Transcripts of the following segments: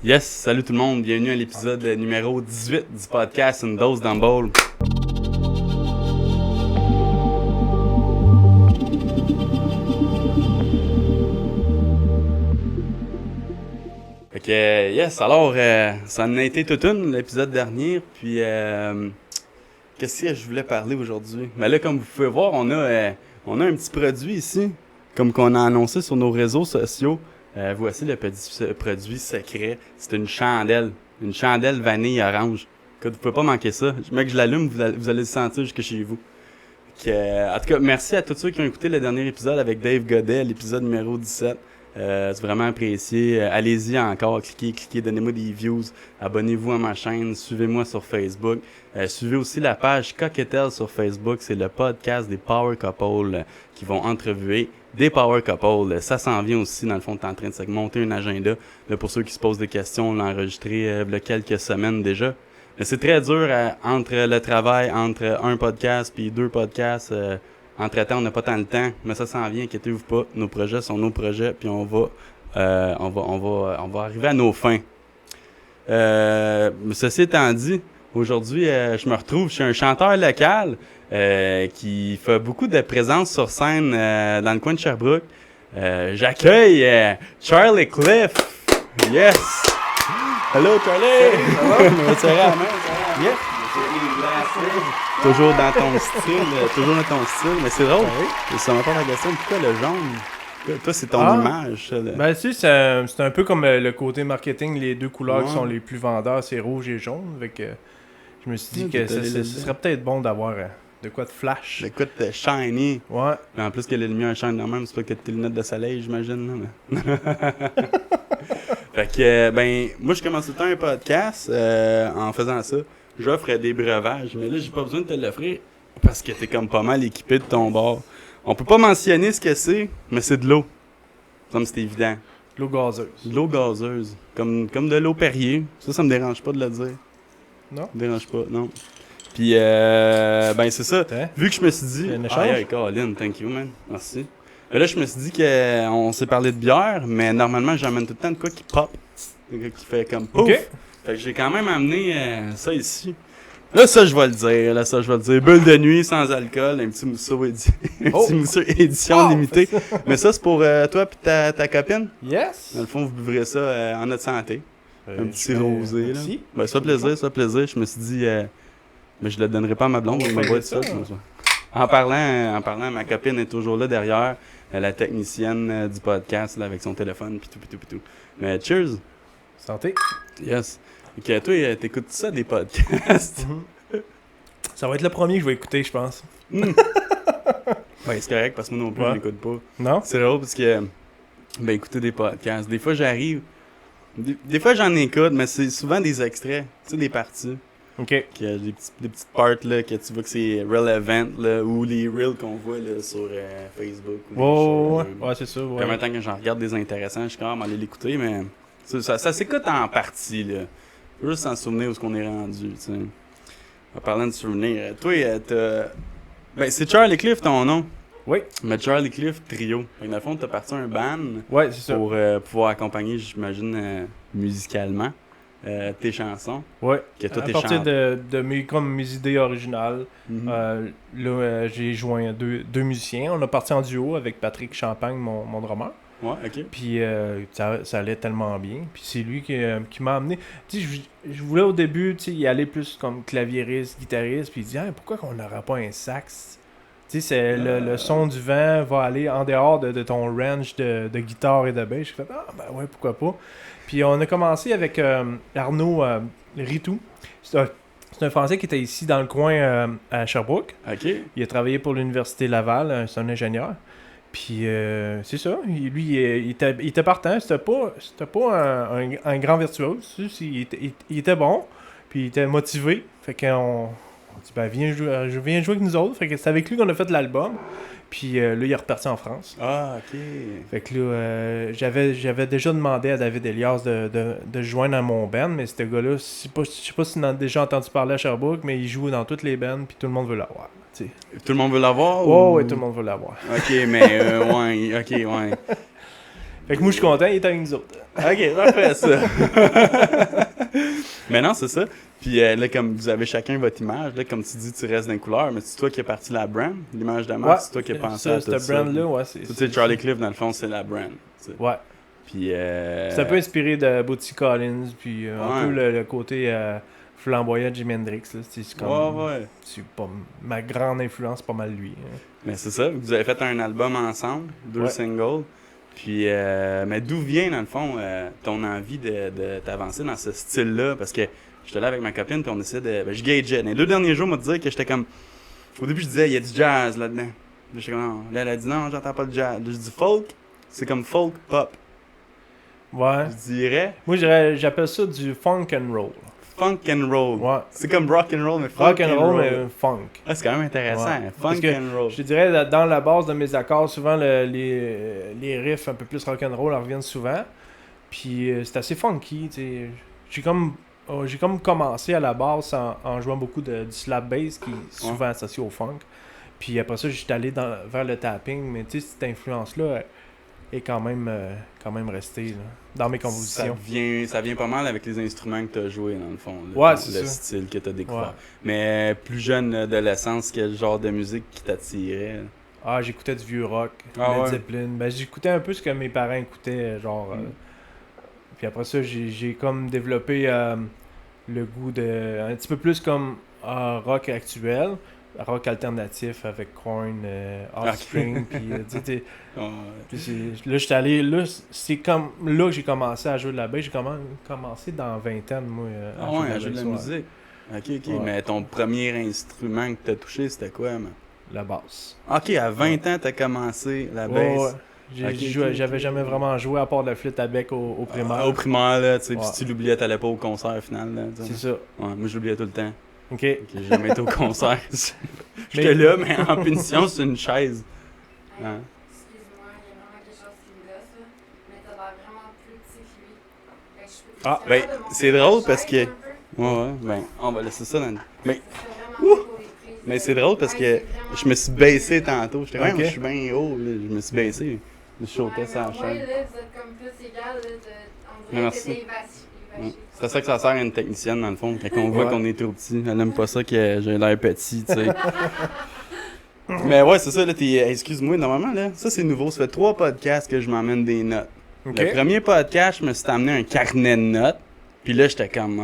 Yes, salut tout le monde, bienvenue à l'épisode numéro 18 du podcast Une dose d'handball. Fait que, yes, alors, ça en a été toute une, l'épisode dernier, puis qu'est-ce que je voulais parler aujourd'hui? Mais là, comme vous pouvez voir, on a un petit produit ici, comme qu'on a annoncé sur nos réseaux sociaux. Voici le petit produit secret. C'est une chandelle vanille orange. Écoute, vous pouvez pas manquer ça. Mec, je l'allume, vous allez le sentir jusque chez vous. En tout cas, merci à tous ceux qui ont écouté le dernier épisode avec Dave Godet, l'épisode numéro 17. C'est vraiment apprécié. Allez-y encore, cliquez, donnez-moi des views. Abonnez-vous à ma chaîne, suivez-moi sur Facebook. Suivez aussi la page Coquetel sur Facebook. C'est le podcast des Power Couples qui vont entrevuer des Power Couples. Ça s'en vient aussi, dans le fond, t'es en train de se monter un agenda. Là, pour ceux qui se posent des questions, on l'a enregistré il y a quelques semaines déjà. Mais c'est très dur entre le travail, entre un podcast puis deux podcasts. Entre-temps, on n'a pas tant le temps, mais ça s'en vient, inquiétez-vous pas. Nos projets sont nos projets, puis on va arriver à nos fins. Ceci étant dit, aujourd'hui, je me retrouve chez un chanteur local qui fait beaucoup de présence sur scène dans le coin de Sherbrooke. J'accueille Charlie Cliff. Yes! Hello Charlie! Ça va? On va tirer à la main. Yes! Toujours dans ton style, mais c'est drôle. Ça m'a pas la question, pourquoi le jaune? Toi, c'est ton image. Ça, ben, tu sais, c'est un peu comme le côté marketing, les deux couleurs qui sont les plus vendeurs, c'est rouge et jaune. Avec, je me suis dit que ce serait peut-être bon d'avoir de quoi de flash. De quoi de shiny. Ouais. Mais en plus que les lumières shine quand même, c'est pas que tes lunettes de soleil, j'imagine. Là, mais... Fait que, moi, je commence tout le temps un podcast en faisant ça. J'offre des breuvages, mais là, j'ai pas besoin de te l'offrir parce que t'es comme pas mal équipé de ton bord. On peut pas mentionner ce que c'est, mais c'est de l'eau. Comme c'est évident. De l'eau gazeuse. De l'eau gazeuse. Comme de l'eau Perrier. Ça me dérange pas de le dire. Non? Ça me dérange pas, non. Puis, c'est ça. Vu que je me suis dit... Hey, Colin, thank you, man. Merci. Mais là, je me suis dit qu'on s'est parlé de bière, mais normalement, j'emmène tout le temps de quoi qui pop. Qui fait comme pouf. Okay. Fait que j'ai quand même amené ça ici. Là, ça, je vais le dire. Bulle de nuit, sans alcool, un petit mousseau, édition limitée. Mais ça, c'est pour toi et ta copine? Yes! Dans le fond, vous buvrez ça en notre santé. Un petit rosé, là. Ben, ça fait plaisir. Je me suis dit, mais je le donnerai pas à ma blonde, je me vois de ça. En parlant, ma copine est toujours là derrière, la technicienne du podcast, là, avec son téléphone, pis tout. Mais cheers! Santé! Yes! Ok, toi, t'écoutes ça des podcasts? Ça va être le premier que je vais écouter, je pense. Ben, c'est correct, parce que moi non plus, je n'écoute pas. Non? C'est drôle, parce que, écouter des podcasts, des fois, j'arrive... Des fois, j'en écoute, mais c'est souvent des extraits, tu sais, des parties. OK. Des petites parts, là, que tu vois que c'est relevant, là, ou les reels qu'on voit, là, sur Facebook. Ouais, c'est ça, ouais. En même temps que j'en regarde des intéressants, je suis quand même allé l'écouter, mais ça s'écoute en partie, là. Faut juste s'en souvenir où est-ce qu'on est rendu, tu sais. En parlant de souvenirs, toi, c'est Charlie Cliff ton nom. Oui. Mais Charlie Cliff Trio. Fait que dans le fond, t'as parti un band. Ouais, c'est ça. Pour pouvoir accompagner, j'imagine, musicalement, tes chansons. Ouais. Que toi, à partir de mes idées originales, j'ai joint deux musiciens. On a parti en duo avec Patrick Champagne, mon drummer. Ouais, ok. Puis ça allait tellement bien. Puis c'est lui qui m'a amené. Tu sais, je voulais au début y aller plus comme claviériste, guitariste. Puis il dit pourquoi qu'on n'aurait pas un sax? Tu sais, c'est le son du vent va aller en dehors de ton range de guitare et de bass. J'ai fait ouais, pourquoi pas. Puis on a commencé avec Arnaud Ritou. C'est un Français qui était ici dans le coin à Sherbrooke. Ok. Il a travaillé pour l'Université Laval, c'est un ingénieur. Puis c'est ça, lui il était partant, c'était pas un grand virtuose, il était bon, puis il était motivé, fait qu'on dit viens jouer avec nous autres, fait que c'est avec lui qu'on a fait l'album, puis là il est reparti en France. Ah ok. Fait que là j'avais déjà demandé à David Elias de joindre à mon band, mais ce gars-là, je sais pas si on a déjà entendu parler à Sherbrooke, mais il joue dans toutes les bands, puis tout le monde veut l'avoir. T'sais. Tout le monde veut l'avoir? Oh, oui, tout le monde veut l'avoir. Ok, mais ouais, ok, ouais. Fait que moi, je suis content, il est avec nous autres. Ok, parfait, ça. Mais non, c'est ça. Puis là, comme vous avez chacun votre image, là, comme tu dis, tu restes dans les couleurs, mais c'est toi qui as parti la brand, l'image de marque, c'est toi qui as pensé à tout ça. Ce brand-là, ouais, c'est... Tu sais, Charlie Cliff, dans le fond, c'est la brand. Tu sais. Ouais. Puis... C'est un peu inspiré de Bootsy Collins, puis un peu le côté flamboyant de Jimi Hendrix. Là. C'est comme... Ouais. C'est pas... Ma grande influence, c'est pas mal lui. Hein. Mais c'est ça, vous avez fait un album ensemble, 2 singles. Puis, mais d'où vient, dans le fond, ton envie de t'avancer dans ce style-là? Parce que j'étais là avec ma copine, puis on essayait de... Ben, je gageais. Les 2 derniers jours, on m'a dit que j'étais comme... Au début, je disais, il y a du jazz là-dedans. Là, j'étais comme, non. Là, elle a dit, non, j'entends pas de jazz. Là, je dis, folk, c'est comme folk pop. Ouais. Je dirais... Moi, j'appelle ça du funk and roll. Funk and roll. Ouais. C'est comme rock and roll, mais funk Rock and roll, mais funk. Ah, c'est quand même intéressant. Ouais. Funk and roll. Je te dirais, dans la base de mes accords, souvent, les riffs un peu plus rock and roll reviennent souvent. Puis c'est assez funky, tu sais. J'ai comme commencé à la base en jouant beaucoup du slap bass, qui est souvent associé au funk. Puis après ça, j'étais allé vers le tapping, mais tu sais, cette influence-là est quand même restée là, dans mes compositions. Ça vient pas mal avec les instruments que tu as joués, dans le fond. Ouais, c'est le ça. style que tu as découvert. Ouais. Mais plus jeune adolescence, quel genre de musique qui t'attirait? Ah, j'écoutais du vieux rock, Ah, Led Zeppelin. Ben, j'écoutais un peu ce que mes parents écoutaient, genre... Puis après ça, j'ai comme développé le goût de... Un petit peu plus comme rock actuel, rock alternatif avec Korn, Offspring, puis là, j'étais allé... Là, c'est comme là que j'ai commencé à jouer de la basse. J'ai commencé dans la vingtaine, moi, à jouer de la musique. Ok. Ouais. Mais ton premier instrument que tu as touché, c'était quoi, man? La basse. Ok, à 20 ans, tu as commencé la basse. J'avais jamais vraiment joué à part de la flûte à bec au primaire. Au primaire, là, tu sais, Ouais. puis si tu l'oubliais, t'allais pas au concert, au final. Là, C'est ça. Ouais, moi, je l'oubliais tout le temps. OK. J'ai jamais été au concert. J'étais là, mais en punition, c'est une chaise. Hein? Excuse-moi, il y a vraiment quelque chose qui me gosse, là. Mais t'as l'air vraiment plus petit que lui. Fait que je peux Ah, te ben, demander de monter c'est ta drôle chaise parce que... un peu? Ouais, ben, on va laisser ça dans le... Mais, C'est vraiment pour les prises. mais c'est drôle parce que Ouais, c'est vraiment je me suis baissé tantôt. J'étais Ok. je suis bien haut, là. Je me suis baissé. Je sautais Ouais, sur la mais ouais, chaise. là, vous êtes comme plus égal, là. On dirait Merci. que t'es évaché. C'est ça que ça sert à une technicienne, dans le fond. Quand on voit Ouais. qu'on est trop petit, elle aime pas ça que j'ai l'air petit, tu sais. Mais ouais, c'est ça, là, excuse-moi, normalement, là, ça c'est nouveau. Ça fait 3 podcasts que je m'emmène des notes. OK. Le premier podcast, je me suis amené un carnet de notes. Puis là, j'étais comme...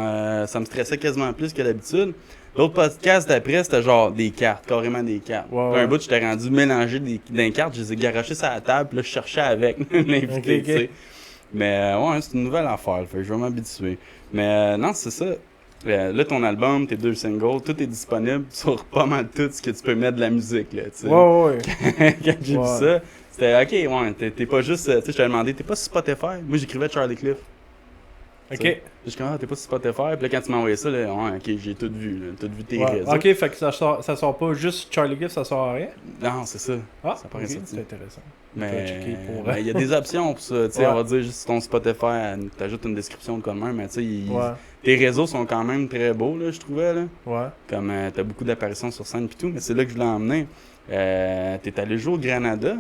ça me stressait quasiment plus que d'habitude. L'autre podcast d'après, c'était genre des cartes, carrément des cartes. Ouais, Puis un ouais. bout, j'étais rendu mélangé des cartes, je les ai garochées sur la table, puis là, je cherchais avec l'invité, Ok, ok. tu sais. Mais ouais, c'est une nouvelle affaire, fait que je vais m'habituer. Mais non, c'est ça. Là, ton album, tes 2 singles, tout est disponible sur pas mal tout ce que tu peux mettre de la musique, là, tu sais. Ouais. Quand j'ai Ouais. vu ça, c'était OK, ouais, t'es pas juste, tu sais, je t'avais demandé, t'es pas sur Spotify? Moi, j'écrivais Charlie Cliff. OK. Je suis comme, ah, t'es pas sur Spotify? Puis là, quand tu m'as envoyé ça, là, ouais, OK, j'ai tout vu, là, tout vu tes Ouais. réseaux. OK, fait que ça sort pas juste Charlie Gift, ça sort à rien? Non, c'est ça. Ah, Ça paraît ok, sorti. c'est intéressant. Mais Je vais checker pour- il y a des options pour ça. Tu sais, Ouais. on va dire juste sur ton Spotify, t'ajoutes une description de quoi de même, mais tu sais, Ouais, tes réseaux sont quand même très beaux, là, je trouvais, là. ouais. Comme t'as beaucoup d'apparitions sur scène pis tout, mais c'est là que je voulais emmener. T'es allé jouer au Granada,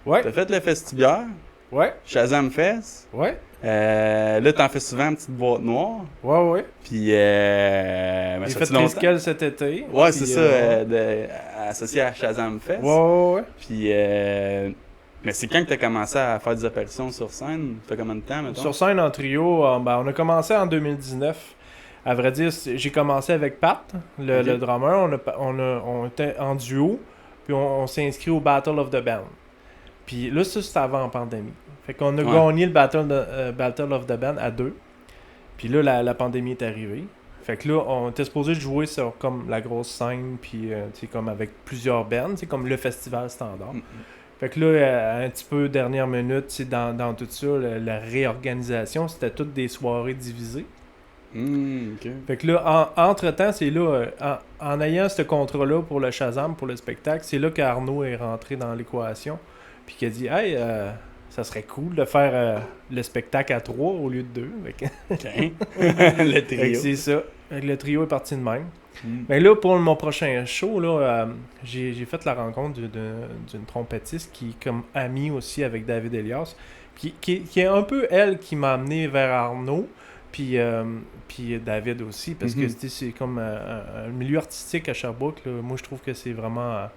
Ouais, t'as fait le Festibière, ouais, Shazam Fest. ouais, Là, t'en fais souvent une petite boîte noire. ouais. Puis, J'ai ça fait fait longtemps. Triskel cet été. Ouais, puis, c'est ça, associé à Shazam Fest. Ouais. Puis, mais c'est quand que t'as commencé à faire des apparitions sur scène? Ça fait combien de temps, mettons? Sur scène en trio, on a commencé en 2019. À vrai dire, j'ai commencé avec Pat, le Ok. drummer. On était en duo, puis on s'est inscrit au Battle of the Band. Puis là, ça, c'était avant la pandémie. Fait qu'on a Ouais. gagné le Battle of the Band à 2. Puis là, la pandémie est arrivée. Fait que là, on était supposé jouer sur comme la grosse scène, puis tu sais, comme avec plusieurs bands, c'est comme le festival standard. Fait que là, un petit peu dernière minute, tu sais, dans tout ça, la réorganisation, c'était toutes des soirées divisées. OK. Fait que là, entre-temps, c'est là, en ayant ce contrat-là pour le Shazam, pour le spectacle, c'est là qu'Arnaud est rentré dans l'équation, puis qu'il a dit « Hey, ça serait cool de faire le spectacle à 3 au lieu de 2. » OK. Le Fait que trio. c'est ça. Fait que le trio est parti de même. Mm. Mais là, pour mon prochain show, là, j'ai fait la rencontre d'une trompettiste qui est comme amie aussi avec David Elias, qui est un peu elle qui m'a amené vers Arnaud, puis David aussi, parce que c'est comme un milieu artistique à Sherbrooke. Là. Moi, je trouve que c'est vraiment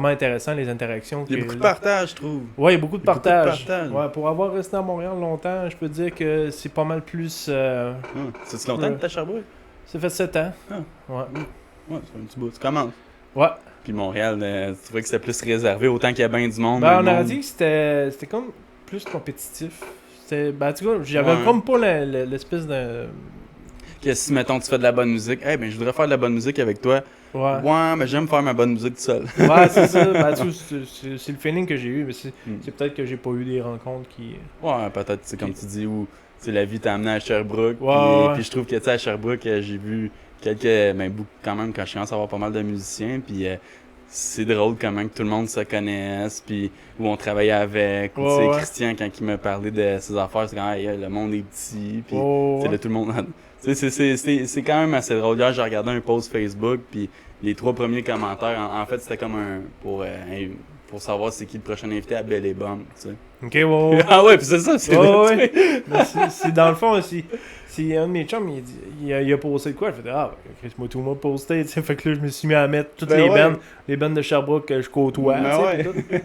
intéressant, les interactions. Il y a beaucoup de partage, je trouve. Ouais, il y a beaucoup de partage. partage. Ouais, pour avoir resté à Montréal longtemps, je peux dire que c'est pas mal plus... C'est longtemps que t'es à Sherbrooke? Ça fait 7 ans. Ah. Ouais. Ouais, c'est un petit bout. Tu commences. Ouais. Puis Montréal, tu trouvais que c'était plus réservé, autant qu'il y a bien du monde. Ben, dans on le aurait monde. dit que c'était comme plus compétitif. Ben, tu vois, j'avais Ouais. comme pas l'espèce de... Que si, mettons, tu fais de la bonne musique, ben, je voudrais faire de la bonne musique avec toi. Ouais. Mais j'aime faire ma bonne musique tout seul. Ouais, c'est ça. Ben, tu vois, c'est le feeling que j'ai eu, mais c'est Mm. peut-être que j'ai pas eu des rencontres qui... Ouais, peut-être, c'est comme tu dis, où la vie t'a amené à Sherbrooke. Ouais. Puis je trouve que, tu sais, à Sherbrooke, j'ai vu quand même, quand je commence à avoir pas mal de musiciens, puis c'est drôle comment que tout le monde se connaisse, puis où on travaillait avec. Ou, tu sais, Ouais. Christian, quand il m'a parlé de ses affaires, c'est quand le monde est petit, puis tu sais, là, tout le monde... Tu sais, c'est quand même assez drôle. Hier, j'ai regardé un post Facebook, puis les 3 premiers commentaires, en fait, c'était comme pour savoir c'est qui le prochain invité à Belle et Bombe, tu sais. Ok, ouais. Ah ouais, puis c'est ça, c'est Ouais. Mais c'est dans le fond aussi. C'est un de mes chums, il a posté de quoi? Il fait Chris, moi tout le monde posté, tu sais. Fait que là, je me suis mis à mettre toutes les bandes de Sherbrooke que je côtoie, tu sais. Ouais. Puis tout.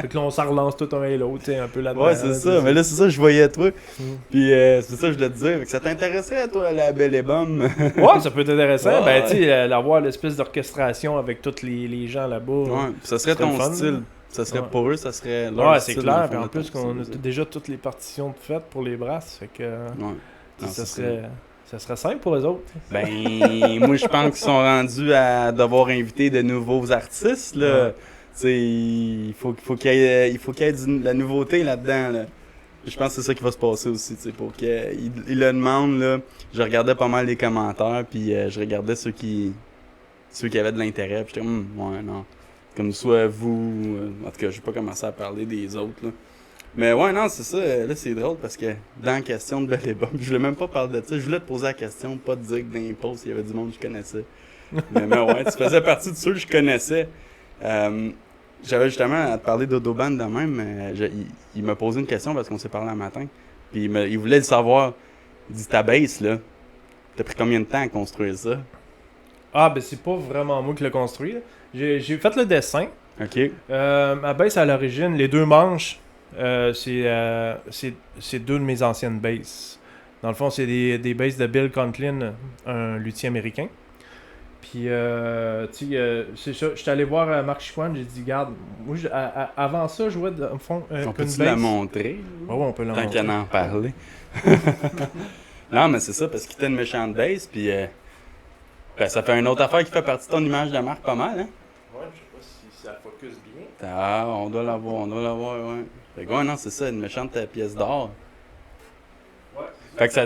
Fait que là, on s'en relance tout un et l'autre, tu sais, un peu là-dedans. Ouais, c'est ça. Mais là, c'est ça, je voyais toi. Mm. Puis c'est ça, je voulais te dire. Fait que ça t'intéresserait, toi, la Belle et Bombe? Ouais, ça peut être intéressant. Ouais, Ben, ouais. tu sais, d'avoir l'espèce d'orchestration avec tous les gens là-bas. Ouais, puis ça serait serait ton le fun, style. là. Ça serait Ouais. pour eux, ça serait leur Ouais, c'est style, dans clair. le Puis fond, en plus, mettons, qu'on a c'est- déjà toutes les partitions faites pour les brasses. Fait que Ouais. Non, ça c'est serait simple pour eux autres. Ben, moi, je pense qu'ils sont rendus à devoir inviter de nouveaux artistes, là. Ouais. Tu sais, il faut qu'il y ait de la nouveauté là-dedans, là. Je pense que c'est ça qui va se passer aussi, tu sais, pour qu'ils le demandent, là. Je regardais pas mal les commentaires, puis je regardais ceux qui avaient de l'intérêt, puis j'étais comme, ouais, non. Comme soit vous, en tout cas, j'ai pas commencé à parler des autres, là. Mais ouais, non, c'est ça. Là, c'est drôle parce que dans la question de Belle et Bombe, je voulais même pas parler de ça. Je voulais te poser la question, pas te dire que dans les posts, il y avait du monde que je connaissais. mais ouais, tu faisais partie de ceux que je connaissais. J'avais justement à te parler d'Audoban de même. Il m'a posé une question parce qu'on s'est parlé un matin. Puis il voulait le savoir. Il dit ta base, là. T'as pris combien de temps à construire ça? Ah, ben c'est pas vraiment moi qui l'ai construit. Là. J'ai fait le dessin. OK. Ma baisse à l'origine, les 2 manches, c'est 2 de mes anciennes basses. Dans le fond, c'est des basses de Bill Conklin, un luthier américain. Puis, tu sais, c'est ça. J'étais allé voir Marc Chicoine, j'ai dit, garde, moi, avant ça, je jouais dans le fond. On peut-tu la montrer? Ouais, on peut la Tant montrer. qu'à en parler. Non, mais c'est ça, parce qu'il était une méchante base, puis ben, ça fait une autre affaire qui fait partie de ton image de marque pas mal, hein? Ouais, je sais pas si ça focus bien. Ah, on doit l'avoir, ouais. Fait que ouais, non, c'est ça, une méchante pièce d'or. Ouais. Fait que ça a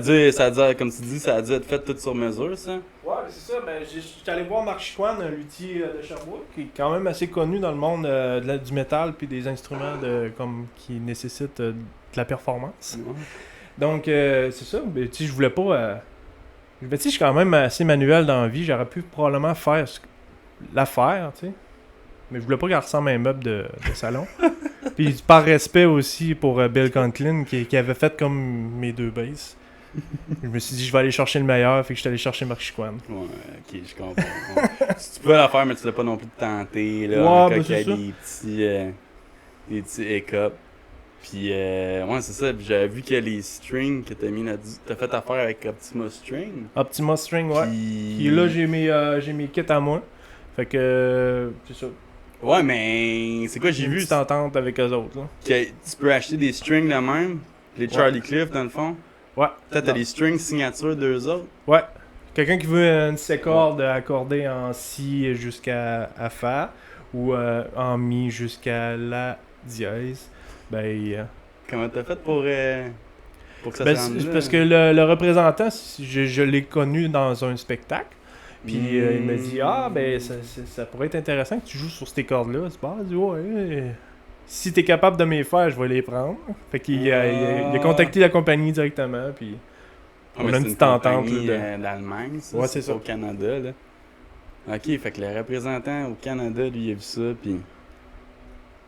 dû, comme tu dis, ça a dû être fait tout sur mesure, ça? Ouais, c'est ça. Ben, j'étais allé voir Marc Chicoine, un luthier de Sherbrooke, qui est quand même assez connu dans le monde du métal puis des instruments qui nécessitent de la performance. Ouais. Donc, c'est ça. Ben, tu sais, je voulais pas... Ben, tu sais, je suis quand même assez manuel dans la vie. J'aurais pu probablement faire l'affaire, tu sais. Mais je voulais pas qu'elle ressemble à un meuble de salon. Puis par respect aussi pour Bill Conklin, qui avait fait comme mes 2 basses. Je me suis dit, je vais aller chercher le meilleur, fait que je suis allé chercher Marc Chicoine. Ouais, ok, je comprends. Ouais. Si tu peux la faire, mais tu l'as pas non plus tenté, là. Ouais, en cas ben, qu'il y c'est ait des petits hiccups. Puis, ouais, c'est ça. Puis j'avais vu que les strings que t'as mis là-dessus, t'as fait affaire avec Optima String. Optima String, ouais. Puis Puis là, j'ai mes kits à moi. Fait que, c'est ça. Ouais, mais c'est quoi, j'ai Une vu petite entente avec eux autres, là. que tu peux acheter des strings de même, les Charlie Cliff dans le fond. Ouais. Peut-être t'as des strings signature d'eux autres. Ouais. Quelqu'un qui veut une C-corde accordée en Si jusqu'à Fa ou en Mi jusqu'à La dièse, ben... Comment t'as fait pour que ça ben, se rende c'est là? parce que le représentant, je l'ai connu dans un spectacle. Puis il m'a dit, ben ça pourrait être intéressant que tu joues sur ces cordes-là. C'est pas, il dit, ouais, si t'es capable de me faire, je vais les prendre. Fait qu'il a contacté la compagnie directement, puis Ah, on mais a une c'est petite entente. compagnie, Là, d'Allemagne, ça. Ouais, c'est ça. Au Canada, là. Ok, fait que le représentant au Canada, lui, il a vu ça, puis...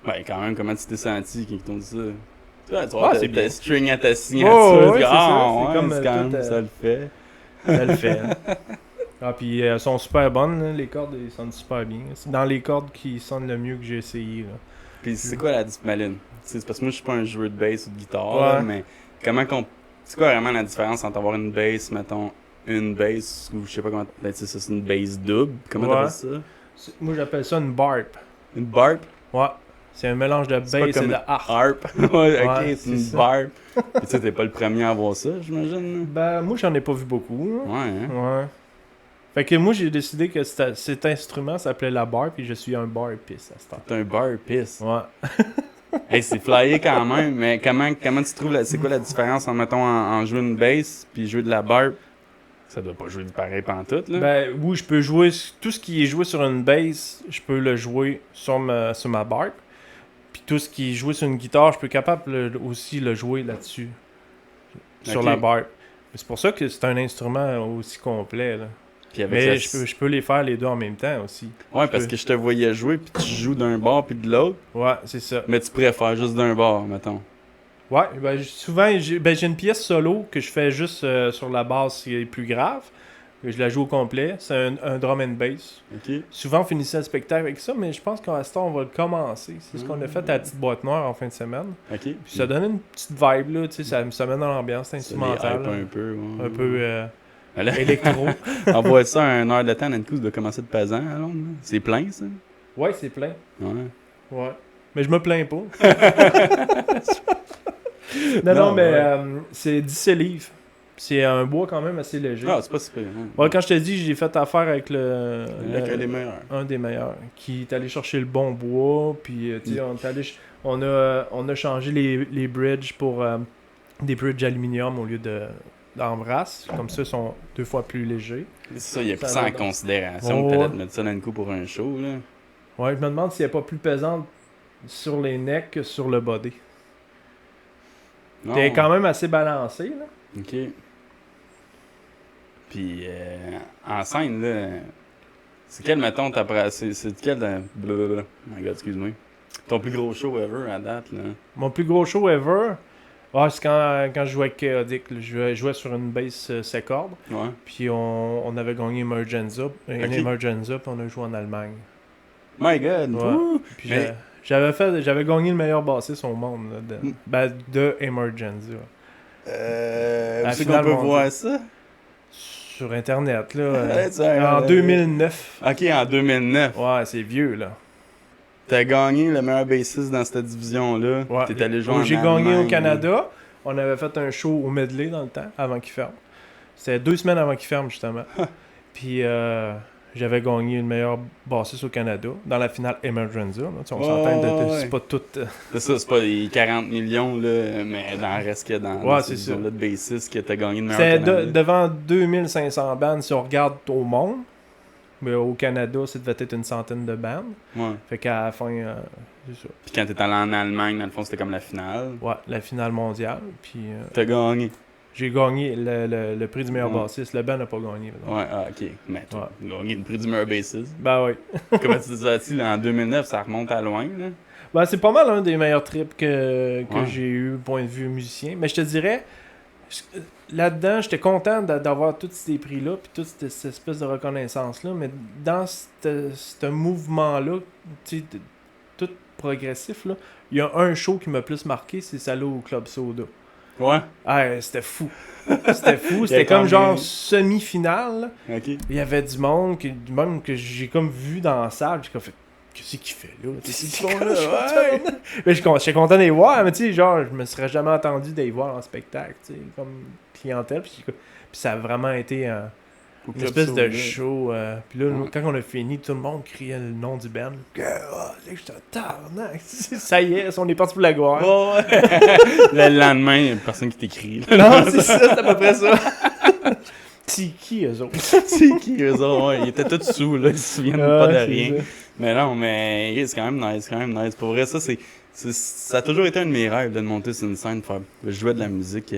Ouais, quand même, comment tu t'es senti quand ils t'ont dit ça? Tu vois, tu vois, c'est bien. t'as string à ta signature. Oh, ouais, tu dis, c'est ça. ah, C'est ouais, comme, c'est quand tout, même, ça le fait. Ça le fait. Ah, puis elles sont super bonnes, là. Les cordes, elles sonnent super bien. C'est dans les cordes qui sonnent le mieux que j'ai essayé, là. Puis c'est quoi la différence? Maline? C'est parce que moi, je suis pas un joueur de bass ou de guitare, Ouais. là, mais comment qu'on. C'est quoi vraiment la différence entre avoir une bass, mettons, une bass, ou je sais pas comment. Ben, tu sais, ça, c'est une bass double. Comment Ouais. t'appelles ça? Moi, j'appelle ça une barp. Une barp? Ouais. C'est un mélange de C'est pas bass et comme de une harp. harp. Ouais, ok, Ouais, c'est une c'est ça. barp. Puis tu sais, t'es pas le premier à avoir ça, j'imagine. Ben, moi, j'en ai pas vu beaucoup, là. Ouais, hein? Ouais. Fait que moi, j'ai décidé que cet instrument s'appelait la barp, puis je suis un barpiste à cette heure. T'es un barpiste. Ouais. Hey, c'est flyé quand même, mais comment tu trouves c'est quoi la différence en mettons en jouer une bass puis jouer de la barbe? Ça doit pas jouer du pareil pantoute, là. Ben, oui, je peux jouer tout ce qui est joué sur une bass, je peux le jouer sur ma barp. Puis tout ce qui est joué sur une guitare, je peux aussi le jouer là-dessus. Sur Ok. la barp. C'est pour ça que c'est un instrument aussi complet, là. Puis avec Mais la- je peux les faire les deux en même temps aussi. Ouais, parce que je te voyais jouer puis tu joues d'un bord puis de l'autre, Ouais, c'est ça. mais tu pourrais faire juste d'un bord, mettons. Ouais, ben, souvent, j'ai une pièce solo que je fais juste sur la basse qui est plus grave. Je la joue au complet. C'est un drum and bass. OK? Souvent, on finissait le spectacle avec ça, mais je pense qu'à ce temps, on va le commencer. C'est ce qu'on a fait à la petite boîte noire en fin de semaine. OK? Puis ça donnait une petite vibe, là, tu sais, ça met dans l'ambiance Ça les instrumentale. hype là. un peu, ouais. Un peu Là, électro. envoie ça à 1 heure de temps, Nankou, ça doit commencer de pesant à Londres. Là. C'est plein, ça? Ouais, c'est plein. Ouais. Ouais. Mais je me plains pas. Non, non, mais ouais. c'est 10 livres. C'est un bois quand même assez léger. Ah, c'est pas super. Hein. Ouais, quand je te dis, j'ai fait affaire avec Avec un des meilleurs. un des meilleurs, qui est allé chercher le bon bois, puis tu sais, on a changé les bridges pour des bridges aluminium au lieu d'embrasse, comme ça ils sont 2 fois plus légers. C'est ça, il a pris Ça ça en donne- considération. Oh, Peut-être ouais. mettre ça dans le coup pour un show, là. Ouais, je me demande si elle n'est pas plus pesante sur les necks que sur le body. Non. T'es quand même assez balancé, là. OK. Puis, en scène, là, c'est quel, mettons, c'est quel, blablabla. Oh my god, excuse-moi. Ton plus gros show ever à date, là? Mon plus gros show ever, c'est quand je jouais avec Chaotic. Là. Je jouais sur une bass 7 cordes. Ouais. Puis on avait gagné Emergenza. Ok. Emergenza, puis on a joué en Allemagne. My god! Ouais. Ouh! Puis Mais- j'avais gagné le meilleur bassiste au monde là, de Emergenza. Où La c'est qu'on finale peut mondiale. voir ça? Sur internet, là. Ouais, tu vois, En 2009. Ok, en 2009. Ouais, c'est vieux, là. T'as gagné le meilleur bassiste dans cette division-là. Ouais. T'es allé jouer en J'ai gagné au Allemagne, Canada. On avait fait un show au Medley dans le temps, avant qu'il ferme. C'était 2 semaines avant qu'il ferme, justement. Puis j'avais gagné le meilleur bassiste au Canada dans la finale Emergenza. Là. Tu sais, on s'entend, ouais. c'est pas tout. C'est ça, c'est pas les 40 millions, là, mais dans le reste qu'il y a dans Ouais, cette c'est ça. division-là de bassiste que t'as gagné le meilleur C'était Canadien. devant 2500 bandes si on regarde au monde. Mais au Canada, ça devait être une centaine de bandes. Ouais. Fait qu'à la fin, c'est ça. Puis quand t'es allé en Allemagne, dans le fond, c'était comme la finale. Ouais, la finale mondiale. Puis T'as gagné. j'ai gagné le prix du meilleur Ouais. bassiste. Le band n'a pas gagné. là. Ouais, ah, ok. Mais t'as gagné le prix du meilleur bassiste. Ben oui. Comment tu dis ça, là, en 2009, ça remonte à loin, là. Ben, c'est pas mal un des meilleurs trips que Ouais. j'ai eu, point de vue musicien. Mais je te dirais, là-dedans, j'étais content d'avoir tous ces prix-là, puis toute cette espèce de reconnaissance-là. Mais dans ce mouvement-là, tu sais, tout progressif, là, il y a un show qui m'a plus marqué, c'est celle au Club Soda. Ouais. Ah, c'était fou. C'était fou. Il y C'était avait comme combien? genre semi-finale. là. Ok. Il y avait du monde, même que j'ai comme vu dans la salle. J'ai comme fait, qu'est-ce qu'il fait là? Qu'est-ce qu'ils font là? Ouais. Mais j'étais content de les voir, mais tu sais, genre, je me serais jamais attendu de les voir en spectacle, tu sais, comme clientèle. Puis ça a vraiment été une espèce de show. Puis là, Ouais. quand on a fini, tout le monde criait le nom du band. Je suis tabarnak. Ça y est, on est parti pour la gloire. Oh, ouais. Le lendemain, il y a personne qui t'écrit. là. Non, c'est ça, c'est à peu près ça. C'est qui, eux autres? C'est qui eux autres? Ouais, ils étaient tous sous, là. Ils se souviennent pas de c'est rien. ça. Mais non, mais yeah, c'est quand même nice, quand même nice. Pour vrai, ça, ça a toujours été un de mes rêves de monter sur une scène, de faire. Je jouais de la musique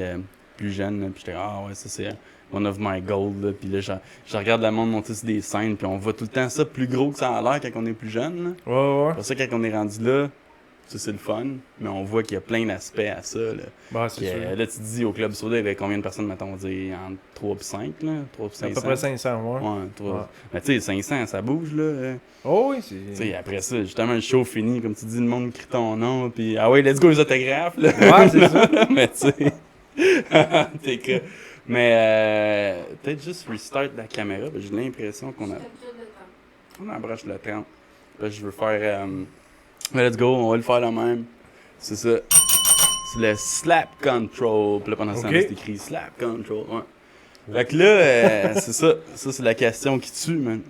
plus jeune, là, puis j'étais, ah ouais, ça c'est one of my goals, là. Puis là, je regarde le monde monter sur des scènes, puis on voit tout le temps ça plus gros que ça a l'air quand on est plus jeune, là. Ouais, ouais. Pour ça, quand on est rendu là, Ça, c'est le fun, mais on voit qu'il y a plein d'aspects à ça. Là, Bah, c'est sûr. là, tu te dis, au Club Soda, il y avait combien de personnes, mettons, on dit, entre 3 et 5, là? 3 et À 500? peu près 500, ouais. Ouais, 3. Ouais. Mais tu sais, 500, ça bouge, là. Oh oui, Tu c'est... sais, après ça, justement, le show fini, comme tu dis, le monde crie ton nom, puis ah ouais, let's go les autographes, là. Ouais, c'est ça. Mais tu sais, t'es que... Mais peut-être juste restart la caméra, parce que j'ai l'impression qu'on a... Je calcule le temps. On approche le 30. Là, je veux faire... let's go, on va le faire la même. C'est ça. C'est le slap control. Puis là, pendant ce temps, Ok. c'est écrit slap control. Ouais. Fait que là, c'est ça. Ça, c'est la question qui tue, man.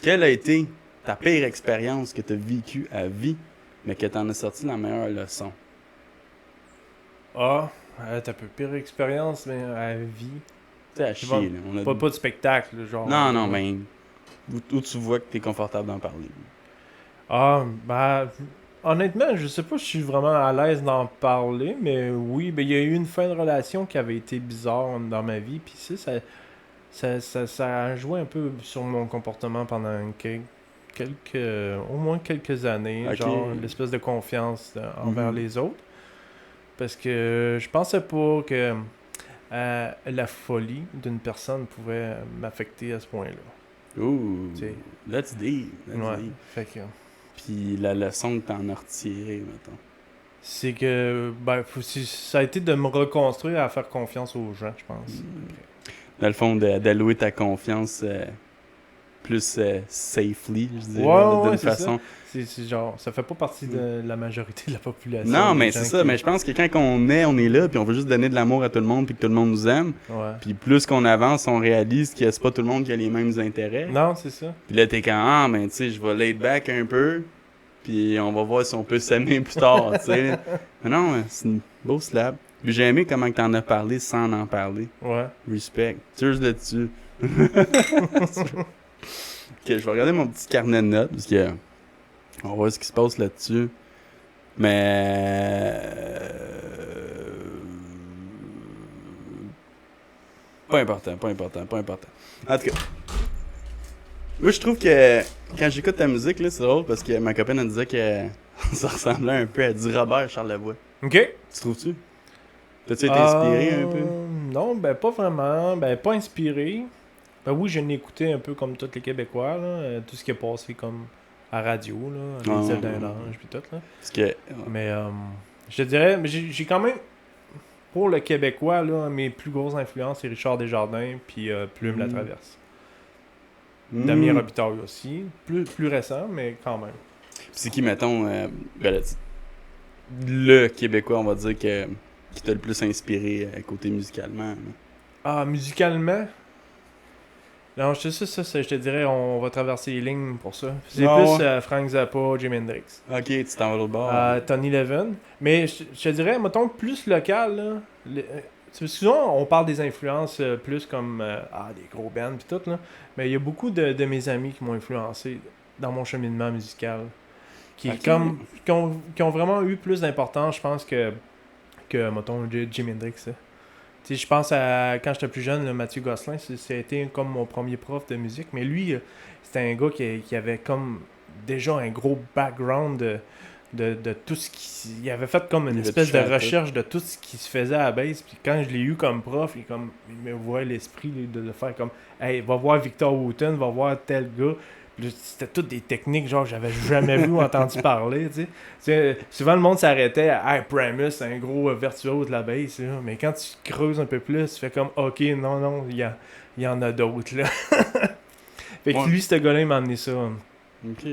Quelle a été ta pire expérience que t'as vécue à vie, mais que t'en as sorti la meilleure leçon? Ah, t'as peu pire expérience, mais à vie. Tu sais, à C'est chier, bon. là. On a... Pas de spectacle, genre. Non, mais où tu vois que t'es confortable d'en parler. Ah, bah, honnêtement, je sais pas si je suis vraiment à l'aise d'en parler, mais oui, ben, il y a eu une fin de relation qui avait été bizarre dans ma vie, puis ça a joué un peu sur mon comportement pendant au moins quelques années, Ok. genre l'espèce de confiance envers Mhm. les autres, parce que je pensais pas que la folie d'une personne pouvait m'affecter à ce point-là. Ouh, Tu sais. that's deep. That's Ouais, deep. fait que... Puis la leçon que t'en as retirée, mettons. C'est que ça a été de me reconstruire à faire confiance aux gens, je pense. Dans le fond, d'allouer ta confiance plus safely, je dirais, Ouais, d'une c'est façon. C'est genre, ça fait pas partie de la majorité de la population. Non, des mais gens c'est ça. qui- Mais je pense que quand on est là, puis on veut juste donner de l'amour à tout le monde, puis que tout le monde nous aime. Ouais. Puis plus qu'on avance, on réalise que c'est pas tout le monde qui a les mêmes intérêts. Non, c'est ça. Puis là, t'es quand, ah, ben, tu sais, je vais laid back un peu, puis on va voir si on peut s'aimer plus tard, tu sais. Mais non, c'est une beau slap. Puis j'ai aimé comment que t'en as parlé sans en parler. Ouais. Respect. Cheers là-dessus. Ok, je vais regarder mon petit carnet de notes, parce que on va voir ce qui se passe là-dessus. Mais... pas important. En tout cas, moi je trouve que quand j'écoute ta musique, là, c'est drôle parce que ma copine elle disait que ça ressemblait un peu à du Robert Charlebois. Ok. Tu trouves-tu? T'as-tu été inspiré un peu? Non, ben pas vraiment. Ben pas inspiré. Ben oui, je l'ai écouté un peu comme tous les Québécois, là. Tout ce qui est passé comme à radio, là. Les ailes d'un ange, puis tout, là. Parce que... Mais je te dirais, mais j'ai quand même, pour le Québécois, là, mes plus grosses influences, c'est Richard Desjardins, puis Plume La Traverse. Damien Robitaille aussi. Plus récent, mais quand même. C'est qui, mettons, ben là, le Québécois, on va dire, qui t'a le plus inspiré côté musicalement? Là? Ah, musicalement? Non, je sais ça, je te dirais, on va traverser les lignes pour ça. C'est Ah plus ouais. Frank Zappa, Jimi Hendrix. Ok, tu t'en vas l'autre bord. Tony Levin. Mais je te dirais, mettons, plus local, là. Souvent, on parle des influences plus comme des gros bands pis tout, là. Mais il y a beaucoup de mes amis qui m'ont influencé dans mon cheminement musical. Qui ont vraiment eu plus d'importance, je pense, que mettons, Jimi Hendrix. Là. Tu sais, je pense à quand j'étais plus jeune, là, Mathieu Gosselin, c'était comme mon premier prof de musique. Mais lui, c'était un gars qui avait comme déjà un gros background de tout ce qui... Il avait fait comme une espèce de recherche de tout ce qui se faisait à la base. Puis quand je l'ai eu comme prof, il me voit l'esprit là, de faire comme « Hey, va voir Victor Wooten, va voir tel gars. » Puis c'était toutes des techniques, genre, j'avais jamais vu ou entendu parler, tu sais. Souvent, le monde s'arrêtait à « Hey, Primus, c'est un gros virtuose de la bass, là. » Mais quand tu creuses un peu plus, tu fais comme « Ok, non, il y en a d'autres, là. » Fait que lui, ce gars-là, il m'a amené ça. Ok.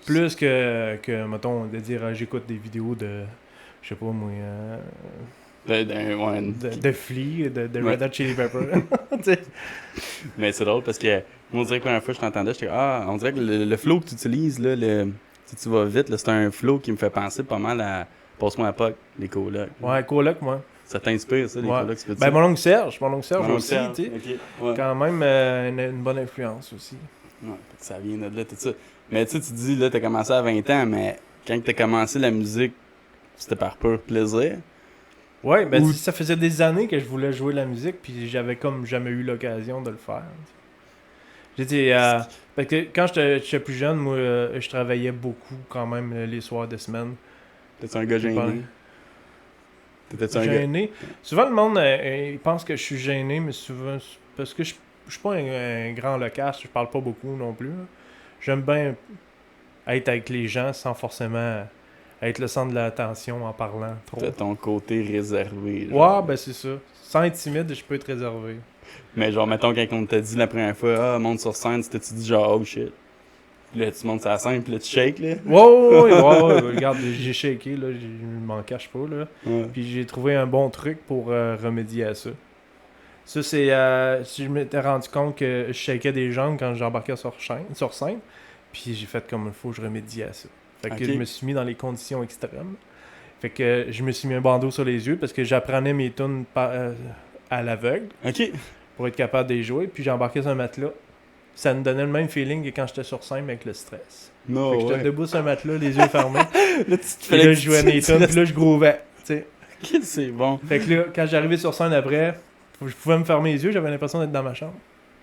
Plus que mettons, de dire j'écoute des vidéos de, je sais pas moi, de Flea, de Red Hot Chili Pepper. Mais c'est drôle parce que moi, on dirait que la première fois que je t'entendais, j'étais on dirait que le flow que tu utilises, là, si tu vas vite, là, c'est un flow qui me fait penser pas mal à Passe-moi à POC, les colocs. Ouais, coloc, moi. Ça t'inspire, ça, les colocs, tu fais Ben, mon oncle Serge aussi, Serge, tu sais. okay. Ouais. Quand même une bonne influence aussi. Ouais, ça vient de là, tout ça. Mais tu sais, tu dis, là, t'as commencé à 20 ans, mais quand t'as commencé la musique, c'était par pur plaisir. Ouais, ben ça faisait des années que je voulais jouer la musique, puis j'avais comme jamais eu l'occasion de le faire. J'étais... parce que quand j'étais plus jeune, moi, je travaillais beaucoup quand même les soirs de semaine. T'es-tu un gars J'ai pas- gêné? T'étais-tu un gars... Gêné. Souvent, le monde il pense que je suis gêné, mais souvent, c'est parce que je suis pas un grand loquace, je parle pas beaucoup non plus. Là. J'aime bien être avec les gens sans forcément être le centre de l'attention en parlant trop. T'as ton côté réservé. Genre. Ouais, ben c'est ça. Sans être timide, je peux être réservé. Mais genre, mettons, quand on t'a dit la première fois, ah, monte sur scène, t'as-tu dit genre, oh shit. Puis là, tu montes sur la scène, puis là, tu shakes, là. Ouais, regarde, j'ai shaké, là, je m'en cache pas, là. Ouais. Puis j'ai trouvé un bon truc pour remédier à ça. Ça, c'est si je m'étais rendu compte que je shakais des jambes quand j'embarquais sur scène. Puis j'ai fait comme il faut que je remédie à ça. Fait que Ok. je me suis mis dans les conditions extrêmes. Fait que je me suis mis un bandeau sur les yeux parce que j'apprenais mes tunes à l'aveugle Ok. pour être capable de les jouer. Puis j'embarquais sur un matelas. Ça me donnait le même feeling que quand j'étais sur scène mais avec le stress. Non, Fait que j'étais ouais. débouts sur un matelas, les yeux fermés. Là, tu te Puis là, je jouais mes tunes, puis là, je groovais. Tu sais. Ok, c'est bon. Fait que là, quand j'arrivais sur scène après, je pouvais me fermer les yeux, j'avais l'impression d'être dans ma chambre.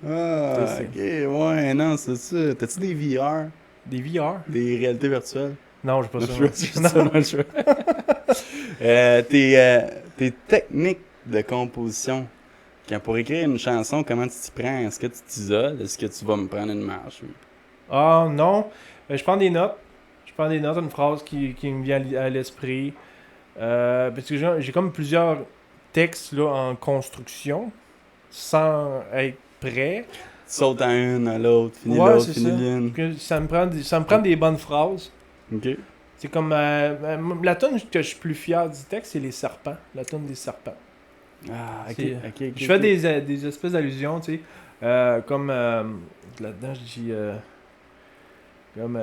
Ah, C'est ok, ouais, non, c'est ça. T'as-tu des VR? Des VR? Des réalités virtuelles? Non, j'ai pas Non, ça. je vois, c'est ça, non, je vois. Tes techniques de composition, quand pour écrire une chanson, comment tu t'y prends? Est-ce que tu t'isoles? Est-ce que tu vas me prendre une marche? Ah, non. Je prends des notes. Une phrase qui me vient à l'esprit. Parce que j'ai comme plusieurs textes là, en construction, sans être prêt. Tu sautes à une, à l'autre, finis Ouais, l'autre, c'est finis ça. l'une. Que ça me prend des bonnes phrases. Ok. C'est comme la tune que je suis plus fier du texte, c'est les serpents. La tune des serpents. Ah, ok, C'est- ok. Je fais des espèces d'allusions, tu sais. Comme là-dedans, je dis comme